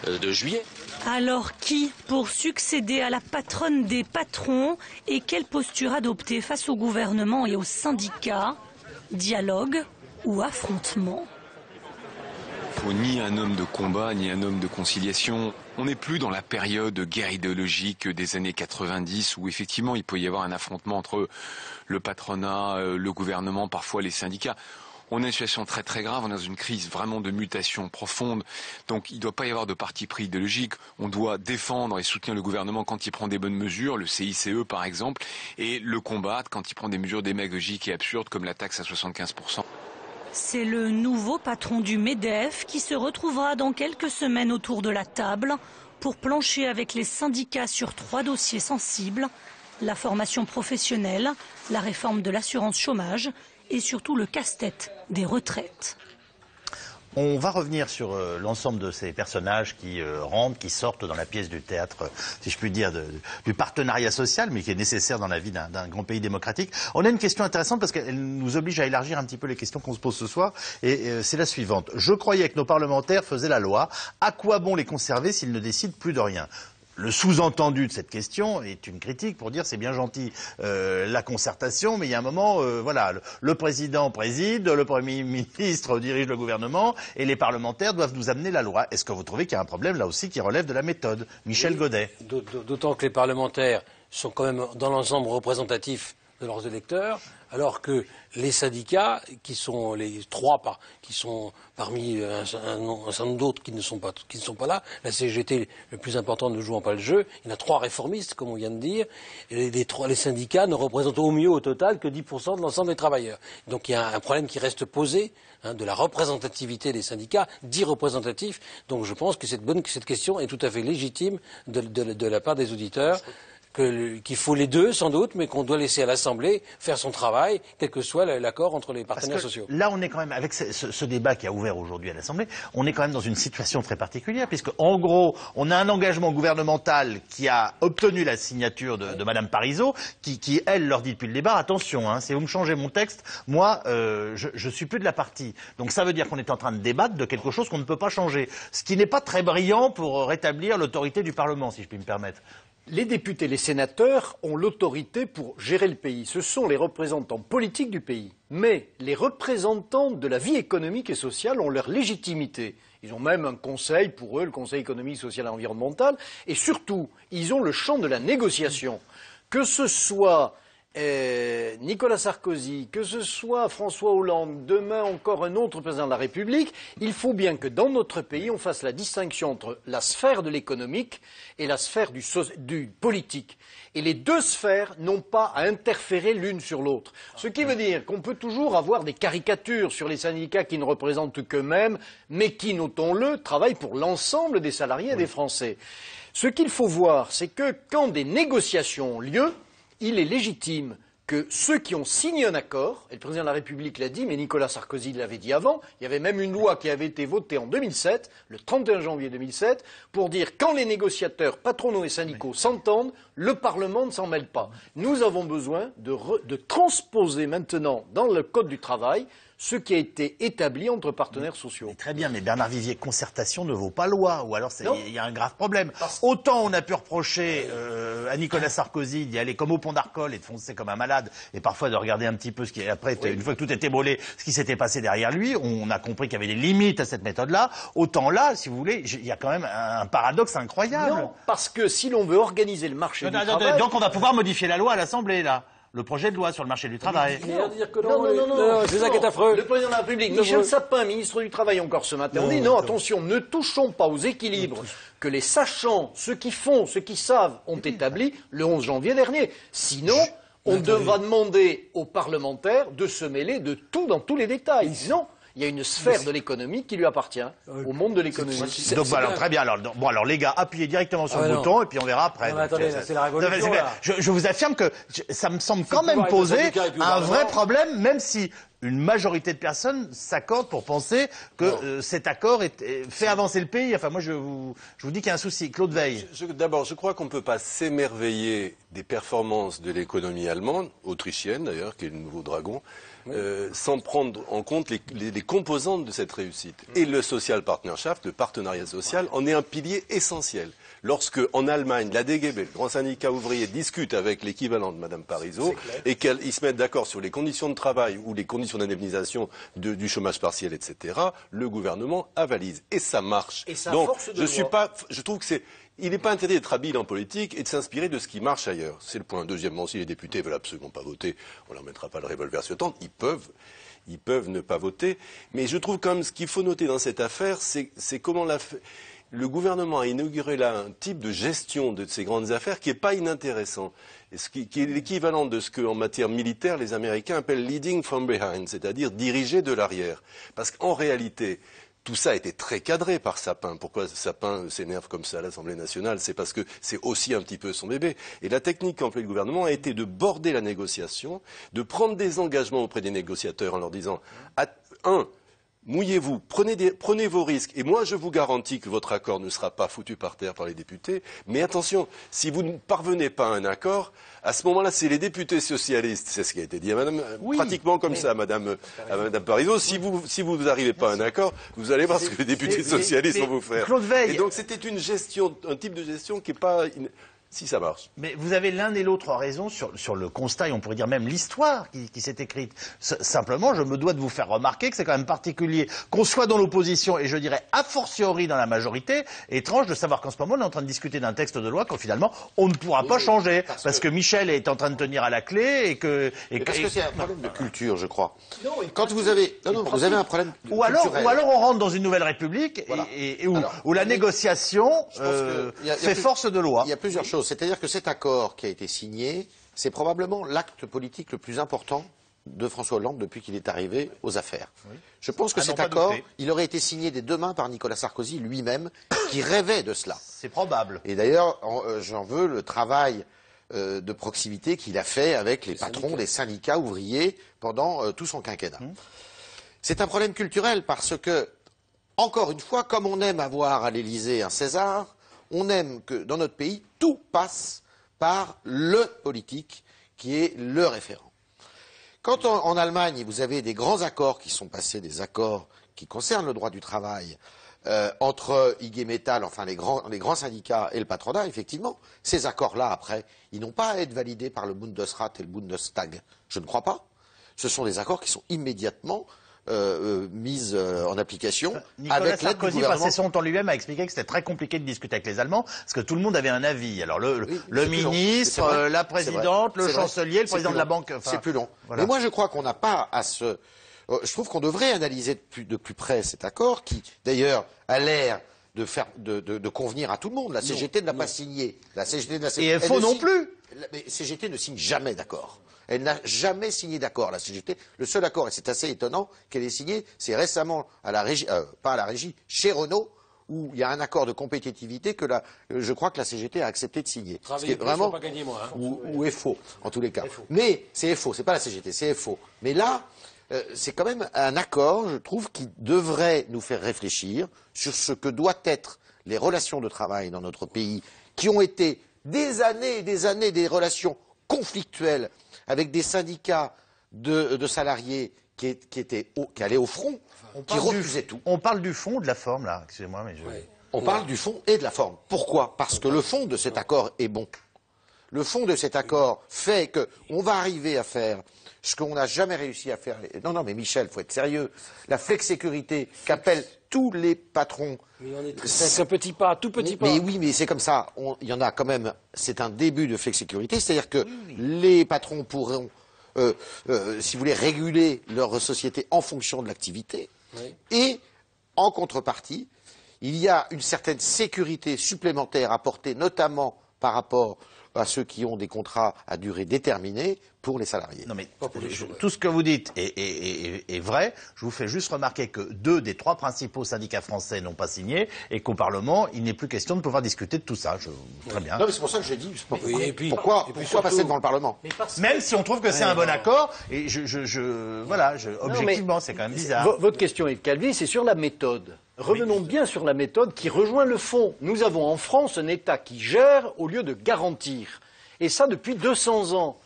de juillet. Alors qui pour succéder à la patronne des patrons et quelle posture adopter face au gouvernement et aux syndicats? Dialogue ou affrontement? Il faut ni un homme de combat, ni un homme de conciliation. On n'est plus dans la période de guerre idéologique des années 90 où effectivement il peut y avoir un affrontement entre le patronat, le gouvernement, parfois les syndicats. On est dans une situation très très grave, on est dans une crise vraiment de mutation profonde. Donc il ne doit pas y avoir de parti pris idéologique. On doit défendre et soutenir le gouvernement quand il prend des bonnes mesures, le CICE par exemple, et le combattre quand il prend des mesures démagogiques et absurdes comme la taxe à 75%. C'est le nouveau patron du MEDEF qui se retrouvera dans quelques semaines autour de la table pour plancher avec les syndicats sur 3 dossiers sensibles, la formation professionnelle, la réforme de l'assurance chômage et surtout le casse-tête des retraites. On va revenir sur l'ensemble de ces personnages qui rentrent, qui sortent dans la pièce du théâtre, si je puis dire, du partenariat social, mais qui est nécessaire dans la vie d'un grand pays démocratique. On a une question intéressante parce qu'elle nous oblige à élargir un petit peu les questions qu'on se pose ce soir, et c'est la suivante. Je croyais que nos parlementaires faisaient la loi. À quoi bon les conserver s'ils ne décident plus de rien ? Le sous-entendu de cette question est une critique pour dire c'est bien gentil la concertation, mais il y a un moment, voilà, le président préside, le Premier ministre dirige le gouvernement et les parlementaires doivent nous amener la loi. Est-ce que vous trouvez qu'il y a un problème là aussi qui relève de la méthode? Michel Godet. D'autant que les parlementaires sont quand même dans l'ensemble représentatifs de leurs électeurs, alors que les syndicats, qui sont les trois, qui sont parmi un certain nombre d'autres qui ne sont pas là, la CGT le plus important ne jouant pas le jeu, il y en a 3 réformistes, comme on vient de dire, et les syndicats ne représentent au mieux au total que 10% de l'ensemble des travailleurs. Donc il y a un problème qui reste posé, de la représentativité des syndicats, 10 représentatifs. Donc je pense que cette question est tout à fait légitime de la part des auditeurs. Qu'il faut les deux, sans doute, mais qu'on doit laisser à l'Assemblée faire son travail, quel que soit l'accord entre les partenaires sociaux. Là, on est quand même, avec ce débat qui a ouvert aujourd'hui à l'Assemblée, on est quand même dans une situation très particulière, puisque, en gros, on a un engagement gouvernemental qui a obtenu la signature de Madame Parisot, qui, elle, leur dit depuis le départ, attention, si vous me changez mon texte, moi, je suis plus de la partie. Donc ça veut dire qu'on est en train de débattre de quelque chose qu'on ne peut pas changer. Ce qui n'est pas très brillant pour rétablir l'autorité du Parlement, si je puis me permettre. Les députés, les sénateurs ont l'autorité pour gérer le pays. Ce sont les représentants politiques du pays. Mais les représentants de la vie économique et sociale ont leur légitimité. Ils ont même un conseil pour eux, le Conseil économique, social et environnemental. Et surtout, ils ont le champ de la négociation. Que ce soit Nicolas Sarkozy, que ce soit François Hollande, demain encore un autre président de la République, il faut bien que dans notre pays, on fasse la distinction entre la sphère de l'économique et la sphère du politique. Et les deux sphères n'ont pas à interférer l'une sur l'autre. Ce qui veut dire qu'on peut toujours avoir des caricatures sur les syndicats qui ne représentent qu'eux-mêmes, mais qui, notons-le, travaillent pour l'ensemble des salariés et des Français. Ce qu'il faut voir, c'est que quand des négociations ont lieu, il est légitime que ceux qui ont signé un accord, et le président de la République l'a dit, mais Nicolas Sarkozy l'avait dit avant, il y avait même une loi qui avait été votée en 2007, le 31 janvier 2007, pour dire quand les négociateurs patronaux et syndicaux s'entendent, le Parlement ne s'en mêle pas. Nous avons besoin de transposer maintenant dans le Code du travail ce qui a été établi entre partenaires sociaux. Mais très bien, mais Bernard Vivier, concertation ne vaut pas loi, ou alors il y a un grave problème. Autant on a pu reprocher à Nicolas Sarkozy d'y aller comme au pont d'Arcole et de foncer comme un malade, et parfois de regarder un petit peu ce qui après, une fois que tout était brûlé, ce qui s'était passé derrière lui, on a compris qu'il y avait des limites à cette méthode-là. Autant là, si vous voulez, il y a quand même un paradoxe incroyable. Non, parce que si l'on veut organiser le marché du travail... Donc on va pouvoir modifier la loi à l'Assemblée, là. Le projet de loi sur le marché du travail. Non, c'est ça qui est affreux. Le président de la République, Michel Sapin, ministre du Travail encore ce matin, on dit non, attention, ne touchons pas aux équilibres que les sachants, ceux qui font, ceux qui savent, ont établi le 11 janvier dernier. Sinon, on va demander aux parlementaires de se mêler de tout dans tous les détails. Non. Il y a une sphère de l'économie qui lui appartient, au monde de l'économie. Donc alors très bien. Alors les gars, appuyez directement sur le bouton et puis on verra après. Attendez, c'est la révolution. Je vous affirme que ça me semble quand même poser un vrai problème, même si une majorité de personnes s'accordent pour penser que cet accord fait avancer le pays. Enfin, moi, je vous dis qu'il y a un souci. Claude Veil. D'abord, je crois qu'on ne peut pas s'émerveiller des performances de l'économie allemande, autrichienne d'ailleurs, qui est le nouveau dragon, sans prendre en compte les composantes de cette réussite. Et le social partnerschaft, le partenariat social, en est un pilier essentiel. Lorsque, en Allemagne, la DGB, le grand syndicat ouvrier, discute avec l'équivalent de Mme Parisot et qu'ils se mettent d'accord sur les conditions de travail ou les conditions d'indemnisation du chômage partiel, etc., le gouvernement avalise. Et ça marche. Et ça Donc, force de je trouve que il n'est pas interdit d'être habile en politique et de s'inspirer de ce qui marche ailleurs. C'est le point. Deuxièmement, si les députés veulent absolument pas voter, on leur mettra pas le revolver sur le temps. Ils peuvent ne pas voter. Mais je trouve quand même ce qu'il faut noter dans cette affaire, c'est comment le gouvernement a inauguré là un type de gestion de ces grandes affaires qui n'est pas inintéressant, et qui est l'équivalent de ce qu'en matière militaire les Américains appellent leading from behind, c'est-à-dire diriger de l'arrière. Parce qu'en réalité, tout ça a été très cadré par Sapin. Pourquoi Sapin s'énerve comme ça à l'Assemblée nationale? C'est parce que c'est aussi un petit peu son bébé. Et la technique qu'a employée le gouvernement a été de border la négociation, de prendre des engagements auprès des négociateurs en leur disant mouillez-vous, prenez vos risques, et moi je vous garantis que votre accord ne sera pas foutu par terre par les députés, mais attention, si vous ne parvenez pas à un accord, à ce moment-là, c'est les députés socialistes, c'est ce qui a été dit à Madame, pratiquement comme ça à Madame Parisot, si vous n'arrivez pas à un accord, vous allez voir ce que les députés socialistes vont vous faire. Claude Veil. Et donc c'était une gestion, un type de gestion qui n'est pas... Si ça marche. Mais vous avez l'un et l'autre raison sur le constat, et on pourrait dire même l'histoire qui s'est écrite. Simplement, je me dois de vous faire remarquer que c'est quand même particulier qu'on soit dans l'opposition, et je dirais a fortiori dans la majorité, étrange de savoir qu'en ce moment on est en train de discuter d'un texte de loi qu'au finalement on ne pourra pas changer, parce que Michel est en train de tenir à la clé et que... parce que c'est un problème de culture, je crois. Quand vous avez... vous avez un problème culturel. Ou alors on rentre dans une nouvelle république où la négociation fait force de loi. Il y a plusieurs choses. C'est-à-dire que cet accord qui a été signé, c'est probablement l'acte politique le plus important de François Hollande depuis qu'il est arrivé aux affaires. Oui. Je pense que cet accord, il aurait été signé des deux mains par Nicolas Sarkozy lui-même, qui rêvait de cela. C'est probable. Et d'ailleurs, j'en veux le travail de proximité qu'il a fait avec les patrons des syndicats ouvriers pendant tout son quinquennat. C'est un problème culturel parce que, encore une fois, comme on aime avoir à l'Élysée un César, on aime que dans notre pays, tout passe par le politique qui est le référent. Quand en Allemagne, vous avez des grands accords qui sont passés, des accords qui concernent le droit du travail, entre IG Metall, enfin les grands syndicats et le patronat, effectivement, ces accords-là, après, ils n'ont pas à être validés par le Bundesrat et le Bundestag. Je ne crois pas. Ce sont des accords qui sont immédiatement mise en application Nicolas Sarkozy passait son temps lui-même à expliquer que c'était très compliqué de discuter avec les Allemands parce que tout le monde avait un avis. Alors le ministre, la présidente, le chancelier, le président de la banque. C'est plus long. Voilà. Mais moi je crois qu'on n'a pas à se... Je trouve qu'on devrait analyser de plus près cet accord qui d'ailleurs a l'air de convenir à tout le monde. La CGT ne l'a pas signé. Et FO non plus. Mais CGT ne signe jamais d'accord. Elle n'a jamais signé d'accord, la CGT. Le seul accord, et c'est assez étonnant qu'elle ait signé, c'est récemment à la régie, pas à la régie, chez Renault, où il y a un accord de compétitivité que je crois que la CGT a accepté de signer. Ce qui est vraiment, pas gagner, moi, hein. ou FO, en tous les cas. Mais c'est FO, c'est pas la CGT, c'est FO. Mais là, c'est quand même un accord, je trouve, qui devrait nous faire réfléchir sur ce que doivent être les relations de travail dans notre pays, qui ont été des années et des années des relations conflictuelles avec des syndicats de salariés qui allait au front, qui refusait tout. On parle du fond ou de la forme, là? Excusez-moi, mais On parle du fond et de la forme. Pourquoi? Parce que le fond de cet accord est bon. Le fond de cet accord fait qu'on va arriver à faire ce qu'on n'a jamais réussi à faire. Non, mais Michel, il faut être sérieux. La flex-sécurité qu'appellent tous les patrons. C'est un petit pas, tout petit pas. Mais oui, mais c'est comme ça. Il y en a quand même. C'est un début de flex-sécurité. C'est-à-dire que les patrons pourront, si vous voulez, réguler leur société en fonction de l'activité. Oui. Et, en contrepartie, il y a une certaine sécurité supplémentaire apportée, notamment par rapport à ceux qui ont des contrats à durée déterminée pour les salariés. Non mais tout ce que vous dites est vrai. Je vous fais juste remarquer que 2 des 3 principaux syndicats français n'ont pas signé et qu'au Parlement, il n'est plus question de pouvoir discuter de tout ça. Très bien. Non mais c'est pour ça que je dis. Pourquoi passer devant le Parlement? Même si on trouve que c'est un bon accord, et objectivement, c'est quand même bizarre. Votre question, Yves Calvi, c'est sur la méthode. Revenons bien sur la méthode qui rejoint le fond. Nous avons en France un État qui gère au lieu de garantir. Et ça depuis 200 ans.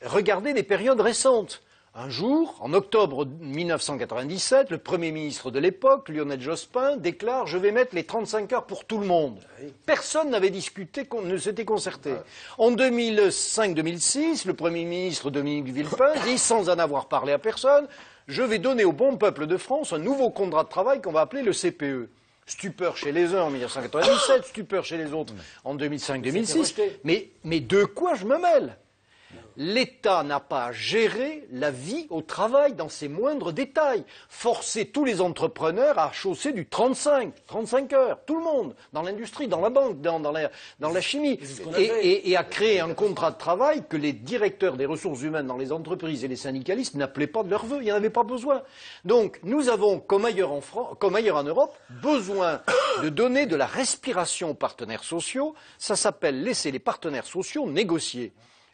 Regardez les périodes récentes. Un jour, en octobre 1997, le Premier ministre de l'époque, Lionel Jospin, déclare « Je vais mettre les 35 heures pour tout le monde ». Personne n'avait discuté, ne s'était concerté. En 2005-2006, le Premier ministre Dominique Villepin dit, sans en avoir parlé à personne, je vais donner au bon peuple de France un nouveau contrat de travail qu'on va appeler le CPE. Stupeur chez les uns en 1997, stupeur chez les autres en 2005-2006. Mais de quoi je me mêle? L'État n'a pas géré la vie au travail dans ses moindres détails. Forcer tous les entrepreneurs à chausser du 35 heures, tout le monde, dans l'industrie, dans la banque, dans la chimie, et à créer un contrat de travail que les directeurs des ressources humaines dans les entreprises et les syndicalistes n'appelaient pas de leur vœu, il n'y en avait pas besoin. Donc nous avons, comme ailleurs en Europe, besoin de donner de la respiration aux partenaires sociaux. Ça s'appelle laisser les partenaires sociaux négocier.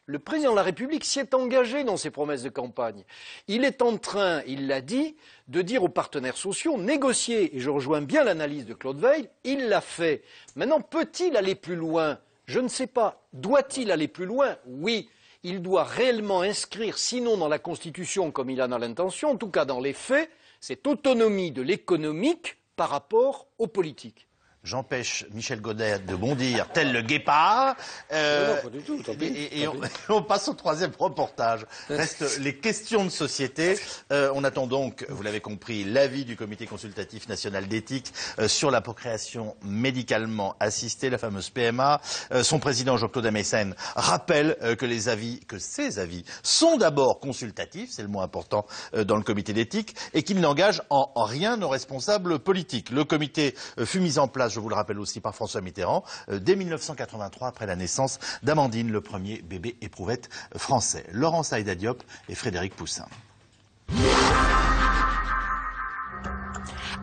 Le président de la République s'y est engagé dans ses promesses de campagne. Il est en train, il l'a dit, de dire aux partenaires sociaux, négocier. Et je rejoins bien l'analyse de Claude Veil, il l'a fait. Maintenant, peut-il aller plus loin? Je ne sais pas. Doit-il aller plus loin? Oui. Il doit réellement inscrire, sinon dans la Constitution comme il en a l'intention, en tout cas dans les faits, cette autonomie de l'économique par rapport aux politiques. J'empêche Michel Godet de bondir tel le guépard. Non, pas du tout. Et on passe au 3e reportage. Restent les questions de société. On attend donc, vous l'avez compris, l'avis du Comité consultatif national d'éthique sur la procréation médicalement assistée, la fameuse PMA. Son président, Jean-Claude Amessen, rappelle que ces avis sont d'abord consultatifs, c'est le mot important dans le comité d'éthique, et qu'ils n'engagent en rien nos responsables politiques. Le comité fut mis en place, je vous le rappelle aussi, par François Mitterrand, dès 1983, après la naissance d'Amandine, le premier bébé éprouvette français. Laurence Aïda Diop et Frédéric Poussin.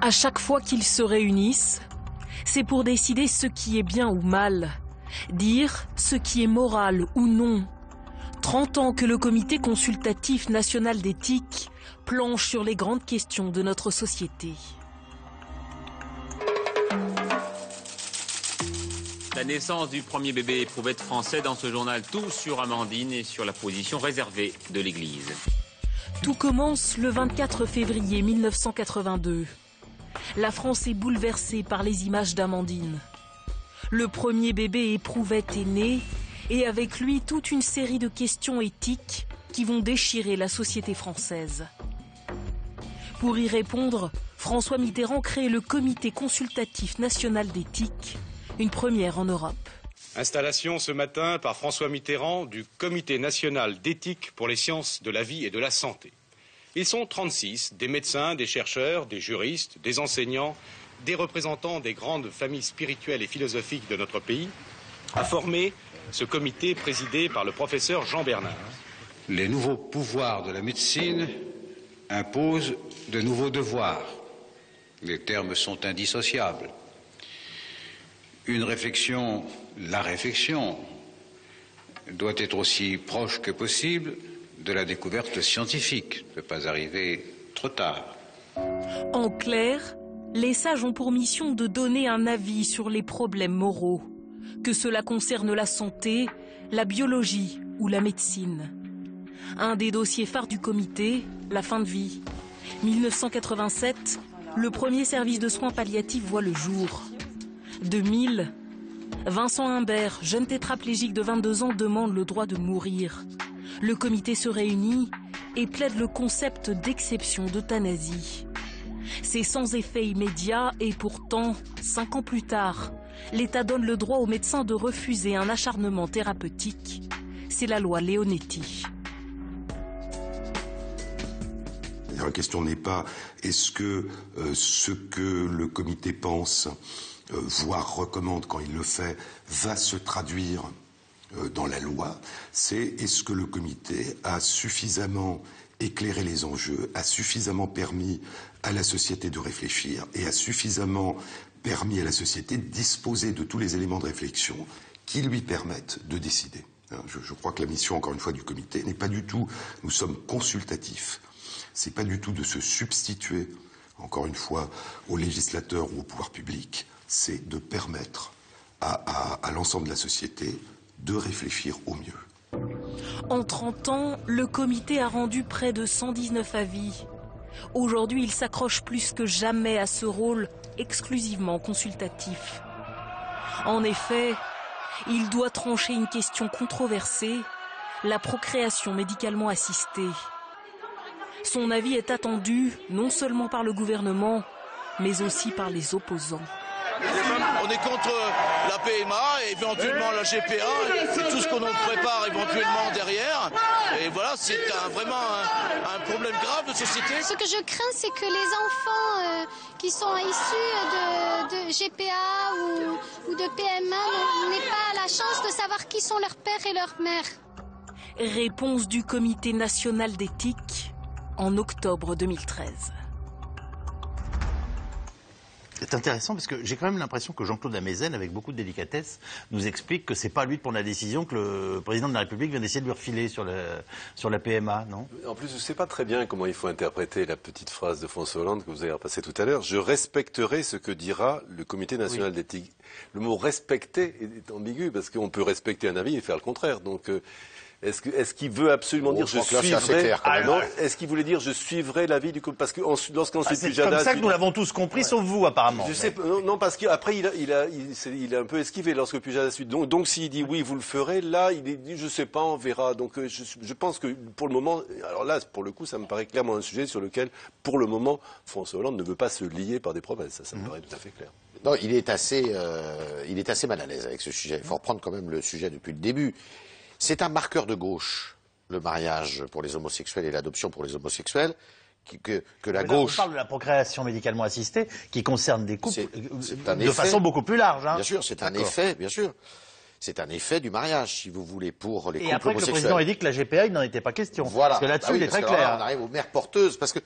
À chaque fois qu'ils se réunissent, c'est pour décider ce qui est bien ou mal, dire ce qui est moral ou non. 30 ans que le Comité consultatif national d'éthique planche sur les grandes questions de notre société. La naissance du premier bébé éprouvette français dans ce journal, tout sur Amandine et sur la position réservée de l'Église. Tout commence le 24 février 1982. La France est bouleversée par les images d'Amandine. Le premier bébé éprouvette est né et avec lui toute une série de questions éthiques qui vont déchirer la société française. Pour y répondre, François Mitterrand crée le Comité consultatif national d'éthique, une première en Europe. Installation ce matin par François Mitterrand du Comité national d'éthique pour les sciences de la vie et de la santé. Ils sont 36, des médecins, des chercheurs, des juristes, des enseignants, des représentants des grandes familles spirituelles et philosophiques de notre pays, à former ce comité présidé par le professeur Jean Bernard. Les nouveaux pouvoirs de la médecine imposent de nouveaux devoirs. Les termes sont indissociables. Une réflexion, la réflexion, doit être aussi proche que possible de la découverte scientifique, ne pas arriver trop tard. En clair, les sages ont pour mission de donner un avis sur les problèmes moraux, que cela concerne la santé, la biologie ou la médecine. Un des dossiers phares du comité, la fin de vie. 1987, le premier service de soins palliatifs voit le jour. 2000, Vincent Humbert, jeune tétraplégique de 22 ans, demande le droit de mourir. Le comité se réunit et plaide le concept d'exception d'euthanasie. C'est sans effet immédiat et pourtant, 5 ans plus tard, l'État donne le droit aux médecins de refuser un acharnement thérapeutique. C'est la loi Leonetti. La question n'est pas est-ce que ce que le comité pense, voire recommande quand il le fait, va se traduire dans la loi, c'est est-ce que le comité a suffisamment éclairé les enjeux, a suffisamment permis à la société de réfléchir et a suffisamment permis à la société de disposer de tous les éléments de réflexion qui lui permettent de décider. Je crois que la mission, encore une fois, du comité n'est pas du tout, nous sommes consultatifs, c'est pas du tout de se substituer, encore une fois, aux législateurs ou au pouvoir public, c'est de permettre à l'ensemble de la société de réfléchir au mieux. En 30 ans, le comité a rendu près de 119 avis. Aujourd'hui, il s'accroche plus que jamais à ce rôle exclusivement consultatif. En effet, il doit trancher une question controversée, la procréation médicalement assistée. Son avis est attendu non seulement par le gouvernement, mais aussi par les opposants. On est contre la PMA et éventuellement la GPA et tout ce qu'on en prépare éventuellement derrière. Et voilà, c'est vraiment un problème grave de société. Ce que je crains, c'est que les enfants qui sont issus de GPA ou de PMA n'aient pas la chance de savoir qui sont leurs pères et leurs mères. Réponse du Comité national d'éthique en octobre 2013. C'est intéressant parce que j'ai quand même l'impression que Jean-Claude Amezen, avec beaucoup de délicatesse, nous explique que c'est pas à lui de prendre la décision, que le président de la République vient d'essayer de lui refiler sur la PMA, non? En plus, je ne sais pas très bien comment il faut interpréter la petite phrase de François Hollande que vous avez repassée tout à l'heure. Je respecterai ce que dira le Comité national d'éthique. Le mot respecter est ambigu parce qu'on peut respecter un avis et faire le contraire. Donc, est-ce qu'il veut absolument dire je suivrai est-ce qu'il voulait dire je suivrai l'avis du parce que lorsqu'ensuite c'est comme ça que nous l'avons tous compris, sauf vous apparemment. Je sais non parce qu'après il a un peu esquivé lorsque Pujadas suite. Donc s'il dit oui vous le ferez, là il dit je sais pas, on verra. Donc je pense que pour le moment, alors là pour le coup ça me paraît clairement un sujet sur lequel pour le moment François Hollande ne veut pas se lier par des promesses. Ça me paraît tout à fait clair. Non, il est assez mal à l'aise avec ce sujet. Il faut reprendre quand même le sujet depuis le début. C'est un marqueur de gauche, le mariage pour les homosexuels et l'adoption pour les homosexuels, que la gauche... On parle de la procréation médicalement assistée qui concerne des couples de façon beaucoup plus large. Hein. Bien sûr, c'est un effet, bien sûr. C'est un effet du mariage, si vous voulez, pour les couples homosexuels. Et après que le président ait dit que la GPA, il n'en était pas question. Voilà. Parce que là-dessus, il est très clair. Là, on arrive aux mères porteuses. Parce que,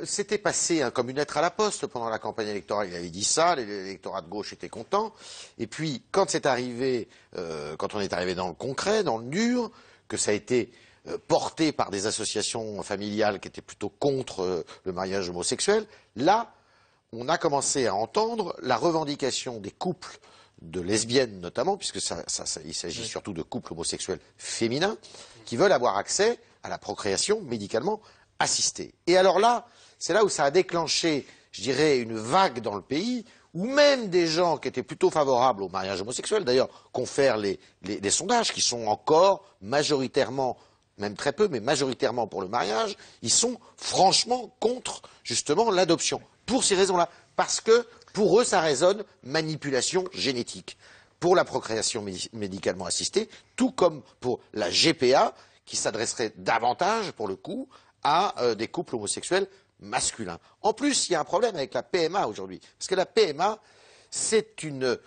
c'était passé comme une lettre à la poste pendant la campagne électorale. Il avait dit ça, l'électorat de gauche était content. Et puis, quand c'est arrivé, quand on est arrivé dans le concret, dans le dur, que ça a été porté par des associations familiales qui étaient plutôt contre le mariage homosexuel, là, on a commencé à entendre la revendication des couples de lesbiennes notamment, puisque il s'agit surtout de couples homosexuels féminins, qui veulent avoir accès à la procréation médicalement assistée. Et alors là, c'est là où ça a déclenché, je dirais, une vague dans le pays, où même des gens qui étaient plutôt favorables au mariage homosexuel, d'ailleurs, confèrent les sondages, qui sont encore majoritairement, même très peu, mais majoritairement pour le mariage, ils sont franchement contre, justement, l'adoption. Pour ces raisons-là. Parce que, pour eux, ça résonne manipulation génétique. Pour la procréation médicalement assistée, tout comme pour la GPA, qui s'adresserait davantage, pour le coup, à des couples homosexuels masculins. En plus, il y a un problème avec la PMA aujourd'hui. Parce que la PMA, c'est une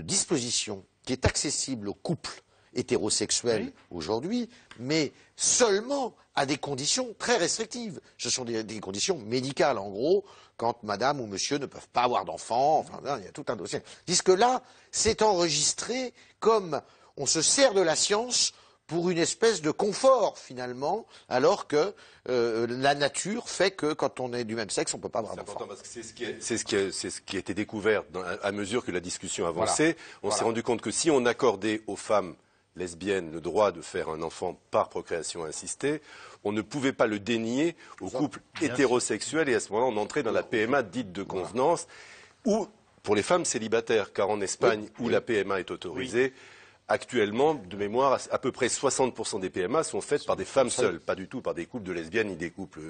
disposition qui est accessible aux couples hétérosexuels aujourd'hui, mais seulement à des conditions très restrictives. Ce sont des conditions médicales, en gros, quand madame ou monsieur ne peuvent pas avoir d'enfants, enfin, il y a tout un dossier. Tandis que là, c'est enregistré comme on se sert de la science pour une espèce de confort, finalement, alors que la nature fait que quand on est du même sexe, on ne peut pas avoir d'enfants. C'est important parce que c'est ce qui a été découvert à mesure que la discussion avançait. On s'est rendu compte que si on accordait aux femmes lesbiennes le droit de faire un enfant par procréation assistée, on ne pouvait pas le dénier aux couples hétérosexuels et à ce moment-là, on entrait dans la PMA dite de convenance ou pour les femmes célibataires, car en Espagne, où la PMA est autorisée, actuellement, de mémoire, à peu près 60% des PMA sont faites par des femmes seules, pas du tout par des couples de lesbiennes ni des couples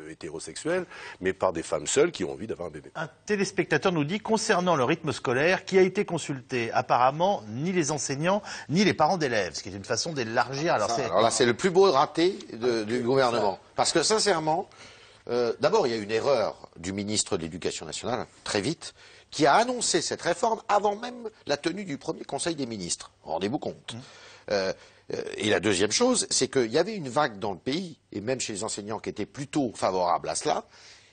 hétérosexuels, mais par des femmes seules qui ont envie d'avoir un bébé. Un téléspectateur nous dit, concernant le rythme scolaire, qui a été consulté, apparemment, ni les enseignants, ni les parents d'élèves, ce qui est une façon d'élargir. Alors là, c'est le plus beau raté du gouvernement. Parce que, sincèrement, d'abord, il y a une erreur du ministre de l'Éducation nationale, très vite, qui a annoncé cette réforme avant même la tenue du premier Conseil des ministres. Rendez-vous compte. Et la deuxième chose, c'est qu'il y avait une vague dans le pays, et même chez les enseignants, qui était plutôt favorable à cela,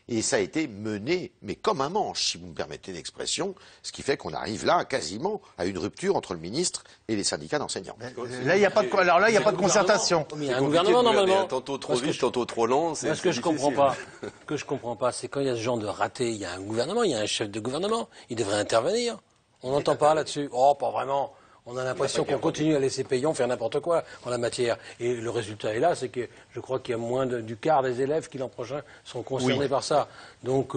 et ça a été mené, mais comme un manche, si vous me permettez l'expression, ce qui fait qu'on arrive là quasiment à une rupture entre le ministre et les syndicats d'enseignants. Là, il n'y a pas de, alors là, il n'y a pas de concertation. Il y a un gouvernement, normalement. Tantôt trop vite, tantôt trop lent. Ce que je comprends pas, c'est quand il y a ce genre de raté, il y a un gouvernement, il y a un chef de gouvernement. Il devrait intervenir. On n'entend pas là-dessus. Oh, pas vraiment. On a l'impression qu'on continue à laisser Payon faire n'importe quoi en la matière. Et le résultat est là, c'est que je crois qu'il y a moins du quart des élèves qui l'an prochain sont concernés par ça. Donc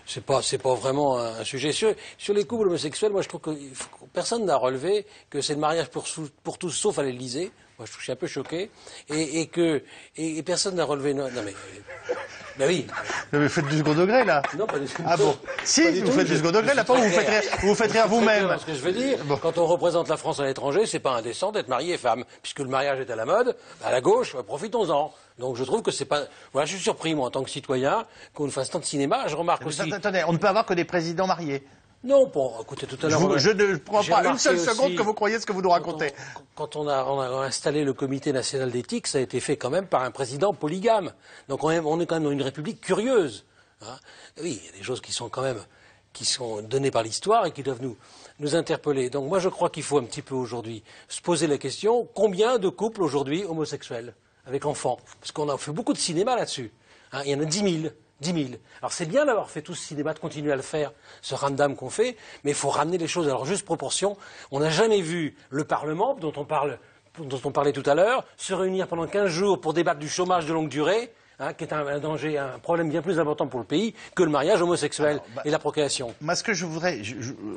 c'est pas vraiment un sujet. Sur les couples homosexuels, moi je trouve que personne n'a relevé que c'est le mariage pour tous sauf à l'Élysée. Moi je suis un peu choqué. Et personne n'a relevé. Non mais. Ben oui. Mais vous faites du second degré, là. Non, pas du second degré. Ah bon. Si, vous faites du second degré, là, pas vous faites rire vous-même. Ce que je veux dire, quand on représente la France à l'étranger, c'est pas indécent d'être marié et femme. Puisque le mariage est à la mode, à la gauche, profitons-en. Donc je trouve que c'est pas. Voilà, je suis surpris, moi, en tant que citoyen, qu'on fasse tant de cinéma. Je remarque aussi. Attendez, on ne peut avoir que des présidents mariés. Non, bon, écoutez, tout à l'heure. Je ne prends pas une seule seconde que vous croyez ce que vous nous racontez. Quand on a installé le comité national d'éthique, ça a été fait quand même par un président polygame. Donc on est quand même dans une république curieuse. Hein. Oui, il y a des choses qui sont quand même données par l'histoire et qui doivent nous interpeller. Donc moi je crois qu'il faut un petit peu aujourd'hui se poser la question, combien de couples aujourd'hui homosexuels avec enfants? Parce qu'on a fait beaucoup de cinéma là-dessus. Hein, il y en a 10 000. 10 000. Alors c'est bien d'avoir fait tout ce cinéma, de continuer à le faire, ce ramdam qu'on fait, mais il faut ramener les choses à leur juste proportion. On n'a jamais vu le Parlement, dont on parlait tout à l'heure, se réunir pendant 15 jours pour débattre du chômage de longue durée, hein, qui est un danger, un problème bien plus important pour le pays que le mariage homosexuel et la procréation. Moi, ce que je voudrais,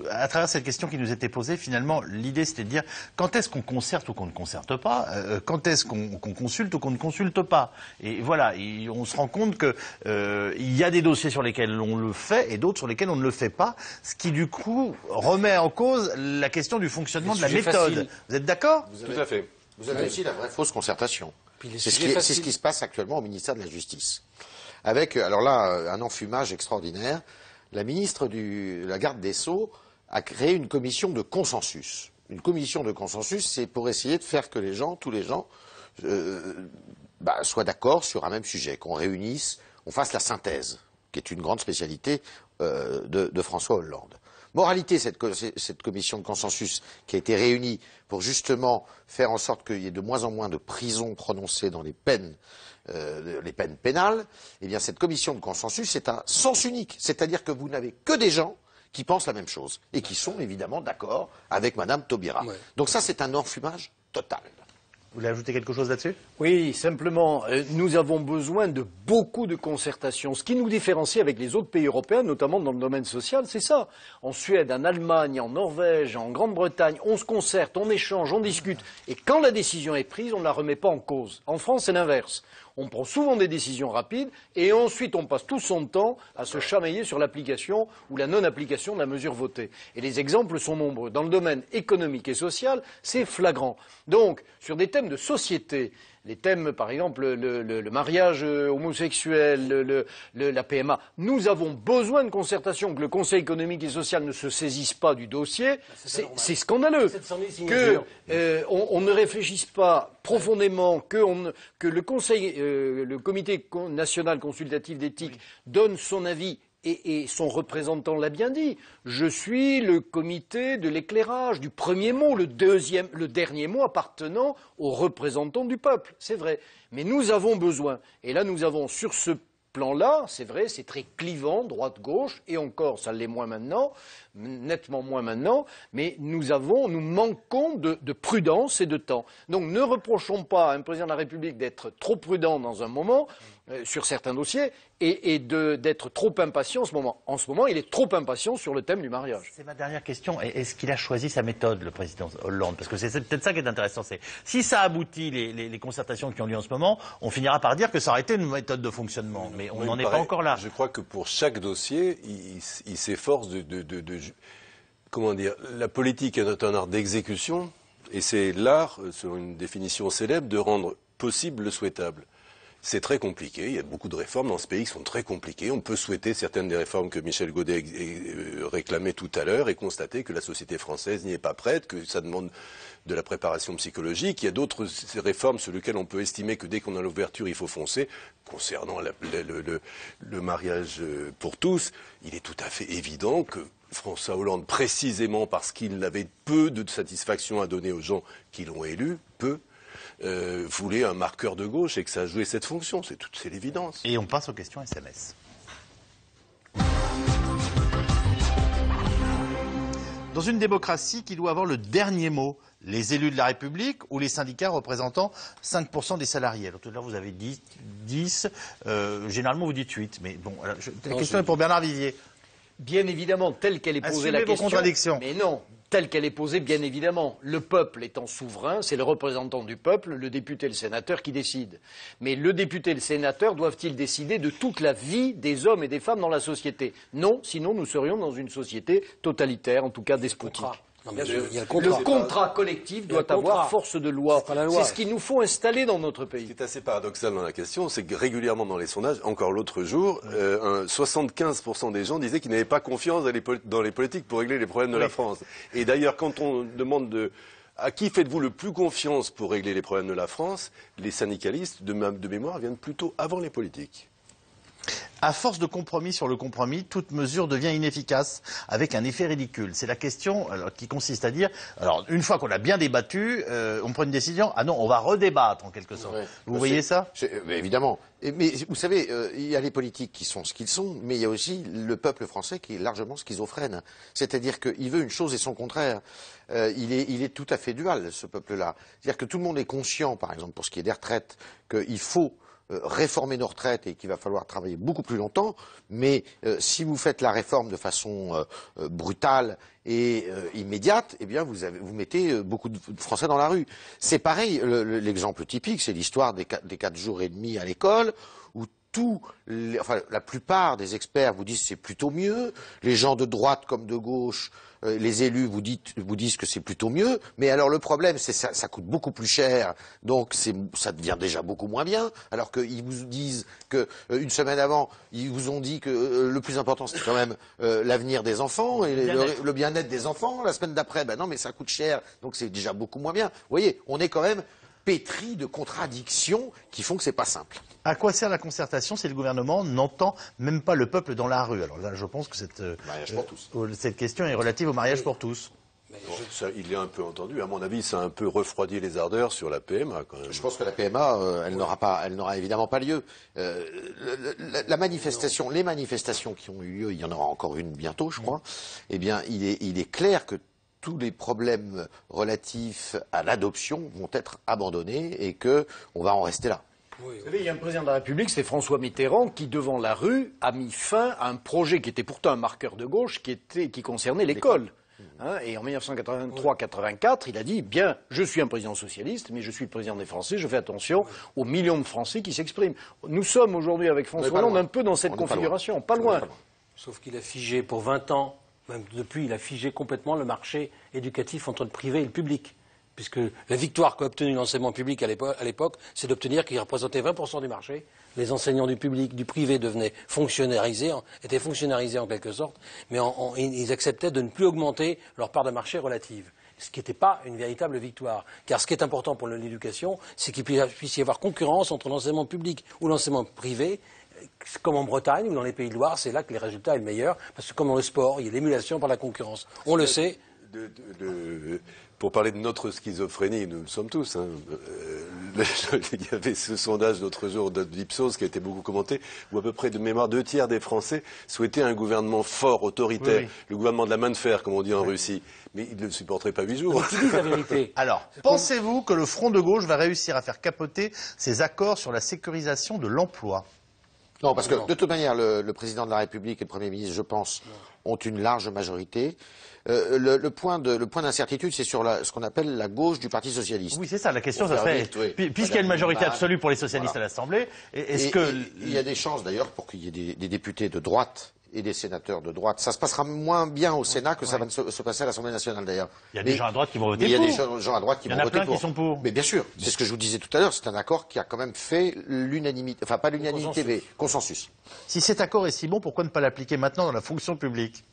à travers cette question qui nous était posée, finalement, l'idée c'était de dire quand est-ce qu'on concerte ou qu'on ne concerte pas, quand est-ce qu'on consulte ou qu'on ne consulte pas. Et voilà, on se rend compte que il y a des dossiers sur lesquels on le fait et d'autres sur lesquels on ne le fait pas, ce qui du coup remet en cause la question du fonctionnement de la méthode. Facile. Vous êtes d'accord? Tout à fait. Vous avez aussi la vraie fausse concertation. C'est ce qui se passe actuellement au ministère de la Justice. Avec, alors là, un enfumage extraordinaire. La ministre la garde des Sceaux a créé une commission de consensus. Une commission de consensus, c'est pour essayer de faire que tous les gens, soient d'accord sur un même sujet, qu'on réunisse, on fasse la synthèse, qui est une grande spécialité de François Hollande. Moralité, cette commission de consensus qui a été réunie pour justement faire en sorte qu'il y ait de moins en moins de prisons prononcées dans les peines pénales, eh bien cette commission de consensus est un sens unique. C'est-à-dire que vous n'avez que des gens qui pensent la même chose et qui sont évidemment d'accord avec Madame Taubira. Ouais. Donc ça, c'est un enfumage total. Vous voulez ajouter quelque chose là-dessus? Oui, simplement, nous avons besoin de beaucoup de concertation. Ce qui nous différencie avec les autres pays européens, notamment dans le domaine social, c'est ça. En Suède, en Allemagne, en Norvège, en Grande-Bretagne, on se concerte, on échange, on discute. Et quand la décision est prise, on ne la remet pas en cause. En France, c'est l'inverse. On prend souvent des décisions rapides et ensuite on passe tout son temps à se chamailler sur l'application ou la non-application de la mesure votée. Et les exemples sont nombreux. Dans le domaine économique et social, c'est flagrant. Donc, sur des thèmes de société, les thèmes, par exemple, le mariage homosexuel, la PMA, nous avons besoin de concertation, que le Conseil économique et social ne se saisisse pas du dossier. C'est scandaleux. On ne réfléchisse pas profondément, que le Comité national consultatif d'éthique donne son avis. Et son représentant l'a bien dit, je suis le comité de l'éclairage, du premier mot, le dernier mot appartenant aux représentants du peuple, c'est vrai. Mais nous avons besoin, et là nous avons sur ce plan-là, c'est vrai, c'est très clivant, droite-gauche, et encore, ça l'est moins maintenant, nettement moins maintenant, mais nous manquons de prudence et de temps. Donc ne reprochons pas à un président de la République d'être trop prudent dans un moment, sur certains dossiers, et d'être trop impatient en ce moment. En ce moment, il est trop impatient sur le thème du mariage. C'est ma dernière question. Est-ce qu'il a choisi sa méthode, le président Hollande? Parce que c'est peut-être ça qui est intéressant. Si ça aboutit, les concertations qui ont lieu en ce moment, on finira par dire que ça aurait été une méthode de fonctionnement. Mais on n'en est pas encore là. Je crois que pour chaque dossier, il s'efforce comment dire, la politique est un art d'exécution, et c'est l'art, selon une définition célèbre, de rendre possible le souhaitable. C'est très compliqué, il y a beaucoup de réformes dans ce pays qui sont très compliquées. On peut souhaiter certaines des réformes que Michel Godet réclamait tout à l'heure et constater que la société française n'y est pas prête, que ça demande de la préparation psychologique. Il y a d'autres réformes sur lesquelles on peut estimer que dès qu'on a l'ouverture, il faut foncer. Concernant le mariage pour tous, il est tout à fait évident que François Hollande, précisément parce qu'il avait peu de satisfaction à donner aux gens qui l'ont élu, voulait un marqueur de gauche et que ça a joué cette fonction. C'est l'évidence. Et on passe aux questions SMS. Dans une démocratie qui doit avoir le dernier mot, les élus de la République ou les syndicats représentant 5% des salariés? Alors tout à l'heure vous avez dit 10, généralement vous dites 8, mais bon, la question est pour Bernard Vivier. Bien évidemment, telle qu'elle est posée la question. Vos contradictions. Mais non, telle qu'elle est posée, bien évidemment. Le peuple étant souverain, c'est le représentant du peuple, le député et le sénateur qui décident. Mais le député et le sénateur doivent-ils décider de toute la vie des hommes et des femmes dans la société? Non, sinon nous serions dans une société totalitaire, en tout cas despotique. Non, bien sûr, il y a le contrat collectif doit avoir force de loi. C'est ce qu'il nous faut installer dans notre pays. Ce qui est assez paradoxal dans la question, c'est que régulièrement dans les sondages, encore l'autre jour, 75% des gens disaient qu'ils n'avaient pas confiance dans les politiques pour régler les problèmes de la France. Et d'ailleurs, quand on demande à qui faites-vous le plus confiance pour régler les problèmes de la France, les syndicalistes, de mémoire, viennent plutôt avant les politiques. À force de compromis sur le compromis, toute mesure devient inefficace, avec un effet ridicule. C'est la question qui consiste à dire, alors une fois qu'on a bien débattu, on prend une décision, ah non, on va redébattre en quelque sorte. Ouais. Vous voyez ça? Mais évidemment. Mais vous savez, il y a les politiques qui sont ce qu'ils sont, mais il y a aussi le peuple français qui est largement schizophrène. C'est-à-dire qu'il veut une chose et son contraire. Il est tout à fait dual, ce peuple-là. C'est-à-dire que tout le monde est conscient, par exemple, pour ce qui est des retraites, qu'il faut réformer nos retraites et qu'il va falloir travailler beaucoup plus longtemps, mais si vous faites la réforme de façon brutale et immédiate, eh bien vous mettez beaucoup de Français dans la rue. C'est pareil, l'exemple typique, c'est l'histoire des 4 jours et demi à l'école, où la plupart des experts vous disent c'est plutôt mieux, les gens de droite comme de gauche, les élus vous disent que c'est plutôt mieux, mais alors le problème c'est que ça coûte beaucoup plus cher, donc ça devient déjà beaucoup moins bien, alors qu'ils vous disent que une semaine avant, ils vous ont dit que le plus important c'était quand même l'avenir des enfants et le bien-être des enfants, la semaine d'après, ben non mais ça coûte cher, donc c'est déjà beaucoup moins bien. Vous voyez, on est quand même pétri de contradictions qui font que c'est pas simple. À quoi sert la concertation si le gouvernement n'entend même pas le peuple dans la rue? Alors là, je pense que cette question est relative au mariage pour tous. Ça, il est un peu entendu. À mon avis, ça a un peu refroidi les ardeurs sur la PMA, quand même. Je pense que la PMA, elle n'aura évidemment pas lieu. Les manifestations qui ont eu lieu, il y en aura encore une bientôt, je crois. Eh bien, il est clair que tous les problèmes relatifs à l'adoption vont être abandonnés et qu'on va en rester là. Oui. Vous savez, il y a un président de la République, c'est François Mitterrand, qui, devant la rue, a mis fin à un projet qui était pourtant un marqueur de gauche, qui concernait l'école. Et en 1983-84, il a dit, bien, je suis un président socialiste, mais je suis le président des Français, je fais attention aux millions de Français qui s'expriment. Nous sommes aujourd'hui, avec François Hollande, un peu dans cette configuration, pas loin. Sauf qu'il a figé pour 20 ans, même depuis, il a figé complètement le marché éducatif entre le privé et le public. Puisque la victoire qu'a obtenue l'enseignement public à l'époque, c'est d'obtenir qu'il représentait 20% du marché. Les enseignants du public, du privé étaient fonctionnalisés en quelque sorte, mais ils acceptaient de ne plus augmenter leur part de marché relative. Ce qui n'était pas une véritable victoire. Car ce qui est important pour l'éducation, c'est qu'il puisse y avoir concurrence entre l'enseignement public ou l'enseignement privé. Comme en Bretagne ou dans les Pays de Loire, c'est là que les résultats sont le meilleur, parce que comme dans le sport, il y a l'émulation par la concurrence. On le sait. Pour parler de notre schizophrénie, nous le sommes tous, il y avait ce sondage l'autre jour d'Ipsos qui a été beaucoup commenté, où à peu près de mémoire 2 tiers des Français souhaitaient un gouvernement fort, autoritaire, le gouvernement de la main de fer, comme on dit en Russie. Mais ils ne le supporteraient pas 8 jours. Qui disent la vérité. Alors, pensez-vous que le Front de gauche va réussir à faire capoter ces accords sur la sécurisation de l'emploi? Non, parce que de toute manière, le président de la République et le Premier ministre, je pense, ont une large majorité. Le point d'incertitude, c'est sur ce qu'on appelle la gauche du Parti socialiste. Oui, c'est ça, la question, ça serait, puisqu'il y a une majorité absolue pour les socialistes à l'Assemblée, est-ce que... Il y a des chances d'ailleurs pour qu'il y ait des députés de droite et des sénateurs de droite. Ça se passera moins bien au Sénat que ça va se passer à l'Assemblée nationale d'ailleurs. Il y a des gens à droite qui vont voter pour. Il y a des gens à droite qui vont voter pour. Il y en a plein qui sont pour. Mais bien sûr, c'est ce que je vous disais tout à l'heure, c'est un accord qui a quand même fait l'unanimité, enfin pas l'unanimité, mais consensus. Si cet accord est si bon, pourquoi ne pas l'appliquer maintenant dans la fonction publique?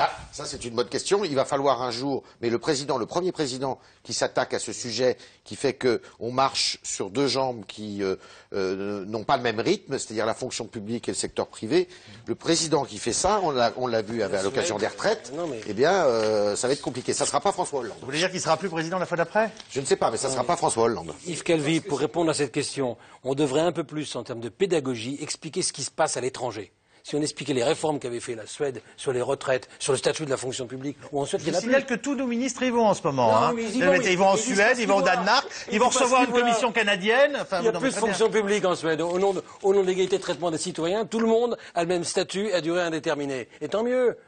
Ah, ça c'est une bonne question. Il va falloir un jour, mais le premier président qui s'attaque à ce sujet, qui fait qu'on marche sur 2 jambes qui n'ont pas le même rythme, c'est-à-dire la fonction publique et le secteur privé, le président qui fait ça, on l'a vu à l'occasion des retraites, eh bien ça va être compliqué. Ça ne sera pas François Hollande. Vous voulez dire qu'il ne sera plus président la fois d'après? Je ne sais pas, mais ça ne sera pas François Hollande. Yves Calvi, pour répondre à cette question, on devrait un peu plus, en termes de pédagogie, expliquer ce qui se passe à l'étranger. Si on expliquait les réformes qu'avait fait la Suède sur les retraites, sur le statut de la fonction publique, ou en Suède, je signale que tous nos ministres y vont en ce moment. Ils vont en Suède, ils vont au Danemark, ils vont recevoir une commission canadienne. Il y a plus de fonction publique en Suède. Au nom de l'égalité de traitement des citoyens, tout le monde a le même statut à durée indéterminée. Et tant mieux,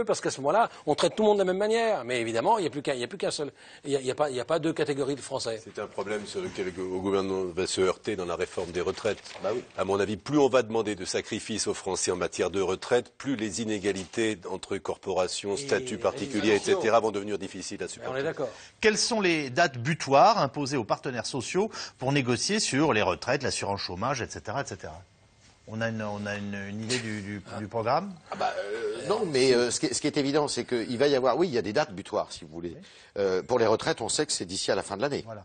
parce qu'à ce moment-là, on traite tout le monde de la même manière. Mais évidemment, il n'y a plus qu'un seul. Il n'y a pas 2 catégories de Français. C'est un problème sur lequel le gouvernement va se heurter dans la réforme des retraites. À mon avis, plus on va demander de sacrifices aux Français en matière de retraite, plus les inégalités entre corporations, statuts particuliers, etc. vont devenir difficiles à supporter. On est d'accord. Quelles sont les dates butoirs imposées aux partenaires sociaux pour négocier sur les retraites, l'assurance chômage, etc., etc. On a une idée du programme? Non, mais ce qui est évident, c'est qu'il va y avoir, oui, il y a des dates butoirs, si vous voulez. Pour les retraites, on sait que c'est d'ici à la fin de l'année. Voilà.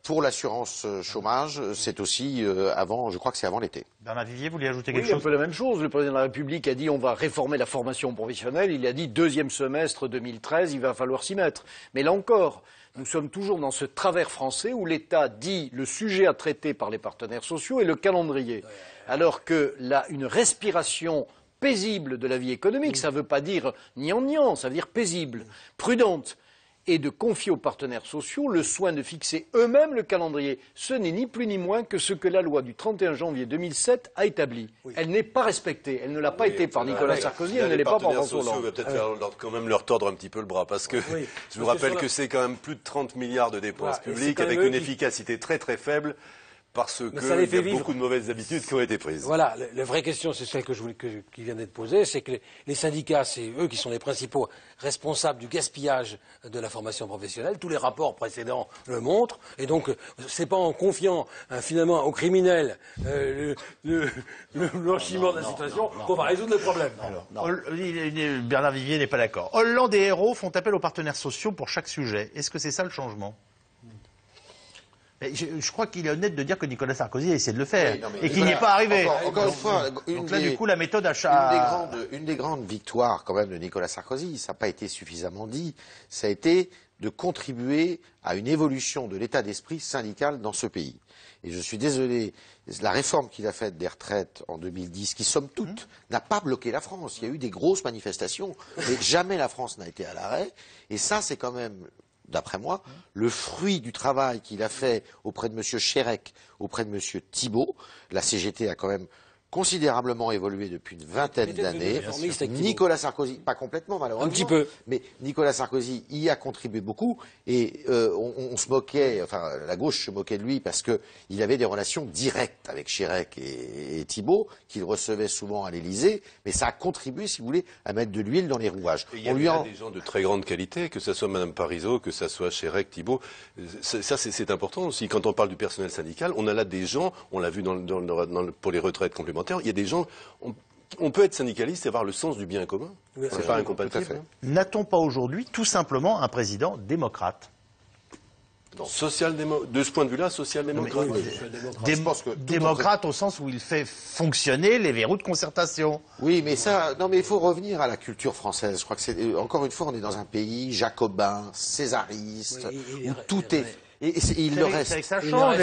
Pour l'assurance chômage, c'est aussi avant, je crois que c'est avant l'été. Bernard Vivier, vous voulez ajouter quelque chose? chose? Un peu la même chose. Le président de la République a dit on va réformer la formation professionnelle. Il a dit 2e semestre 2013, il va falloir s'y mettre. Mais là encore, nous sommes toujours dans ce travers français où l'État dit le sujet à traiter par les partenaires sociaux et le calendrier. Alors que là, une respiration paisible de la vie économique, ça ne veut pas dire gnangnan, ça veut dire paisible, prudente, et de confier aux partenaires sociaux le soin de fixer eux-mêmes le calendrier. Ce n'est ni plus ni moins que ce que la loi du 31 janvier 2007 a établi. Oui. Elle n'est pas respectée. Elle ne l'a pas été par Nicolas Sarkozy, elle ne l'est pas par François Hollande. Les partenaires sociaux va peut-être quand même leur tordre un petit peu le bras, parce que je vous rappelle que c'est quand même plus de 30 milliards de dépenses publiques avec une efficacité très très faible. Parce qu'il y a beaucoup de mauvaises habitudes qui ont été prises. Voilà, la vraie question, c'est celle qui vient d'être posée, c'est que les syndicats, c'est eux qui sont les principaux responsables du gaspillage de la formation professionnelle. Tous les rapports précédents le montrent. Et donc, c'est pas en confiant finalement aux criminels le blanchiment de la situation qu'on va résoudre le problème. Bernard Vivier n'est pas d'accord. Hollande et Ayrault font appel aux partenaires sociaux pour chaque sujet. Est-ce que c'est ça le changement? Je crois qu'il est honnête de dire que Nicolas Sarkozy a essayé de le faire et qu'il n'y est pas arrivé. Encore une fois, donc là, du coup, la méthode une des grandes victoires quand même de Nicolas Sarkozy, ça n'a pas été suffisamment dit, ça a été de contribuer à une évolution de l'état d'esprit syndical dans ce pays. Et je suis désolé, la réforme qu'il a faite des retraites en 2010, qui somme toute n'a pas bloqué la France. Il y a eu des grosses manifestations, mais jamais la France n'a été à l'arrêt. Et ça, c'est quand même, d'après moi, le fruit du travail qu'il a fait auprès de M. Chérec, auprès de M. Thibault. La CGT a quand même considérablement évolué depuis une vingtaine d'années. Nicolas Sarkozy, pas complètement malheureusement, un petit peu, mais Nicolas Sarkozy y a contribué beaucoup et on se moquait, enfin la gauche se moquait de lui parce qu'il avait des relations directes avec Chérec et Thibault, qu'il recevait souvent à l'Élysée, mais ça a contribué, si vous voulez, à mettre de l'huile dans les rouages. Il y a des gens de très grande qualité, que ce soit Mme Parisot, que ce soit Chérec, Thibault. Ça, c'est important aussi. Quand on parle du personnel syndical, on a là des gens, on l'a vu pour les retraites complémentaires, il y a des gens, on peut être syndicaliste et avoir le sens du bien commun. Oui, c'est pas incompatible. N'a-t-on pas aujourd'hui tout simplement un président démocrate? De ce point de vue-là, social-démocrate. Démocrate au sens où il fait fonctionner les verrous de concertation. Oui, mais il faut revenir à la culture française. Je crois que encore une fois, on est dans un pays jacobin, césariste, où tout est. Et il le reste. C'est que ça change.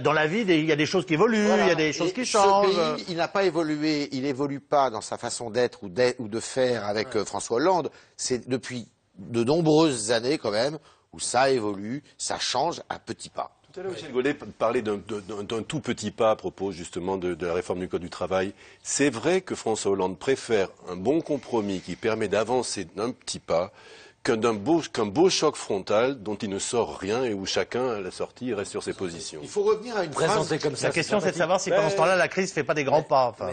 Dans la vie, il y a des choses qui évoluent, voilà. Il y a des choses qui changent. Ce pays, il n'a pas évolué, il évolue pas dans sa façon d'être ou de faire avec François Hollande. C'est depuis de nombreuses années quand même où ça évolue, ça change à petits pas. Tout à l'heure, Michel Gollet parlait d'un tout petit pas à propos justement de la réforme du Code du travail. C'est vrai que François Hollande préfère un bon compromis qui permet d'avancer d'un petit pas qu'un beau choc frontal dont il ne sort rien et où chacun, à la sortie, reste sur ses positions. Il faut revenir à une phrase. Comme ça, la question, c'est de savoir si pendant ce temps-là, la crise ne fait pas des grands pas. Enfin,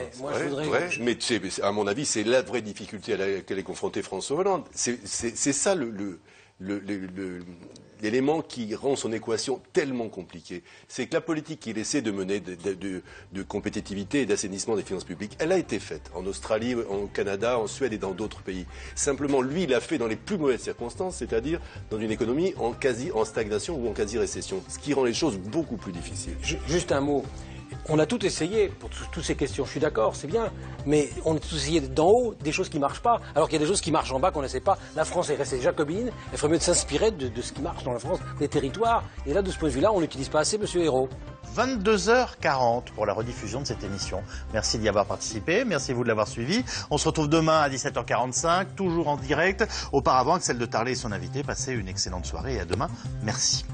mais à mon avis, c'est la vraie difficulté à laquelle est confronté François Hollande. C'est ça l'élément qui rend son équation tellement compliquée. C'est que la politique qu'il essaie de mener de compétitivité et d'assainissement des finances publiques, elle a été faite en Australie, au Canada, en Suède et dans d'autres pays. Simplement, lui, il l'a fait dans les plus mauvaises circonstances, c'est-à-dire dans une économie en stagnation ou en quasi-récession, ce qui rend les choses beaucoup plus difficiles. Juste un mot. On a tout essayé pour toutes ces questions, je suis d'accord, c'est bien, mais on a tout essayé d'en haut, des choses qui ne marchent pas, alors qu'il y a des choses qui marchent en bas qu'on n'essaie pas. La France est restée jacobine, il ferait mieux de s'inspirer de ce qui marche dans la France, des territoires, et là, de ce point de vue-là, on n'utilise pas assez Monsieur Hérault. 22h40 pour la rediffusion de cette émission. Merci d'y avoir participé, merci vous de l'avoir suivi. On se retrouve demain à 17h45, toujours en direct. Auparavant, Axel de Tarlet et son invité, passez une excellente soirée et à demain. Merci.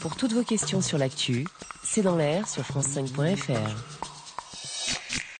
Pour toutes vos questions sur l'actu, c'est dans l'air sur France5.fr.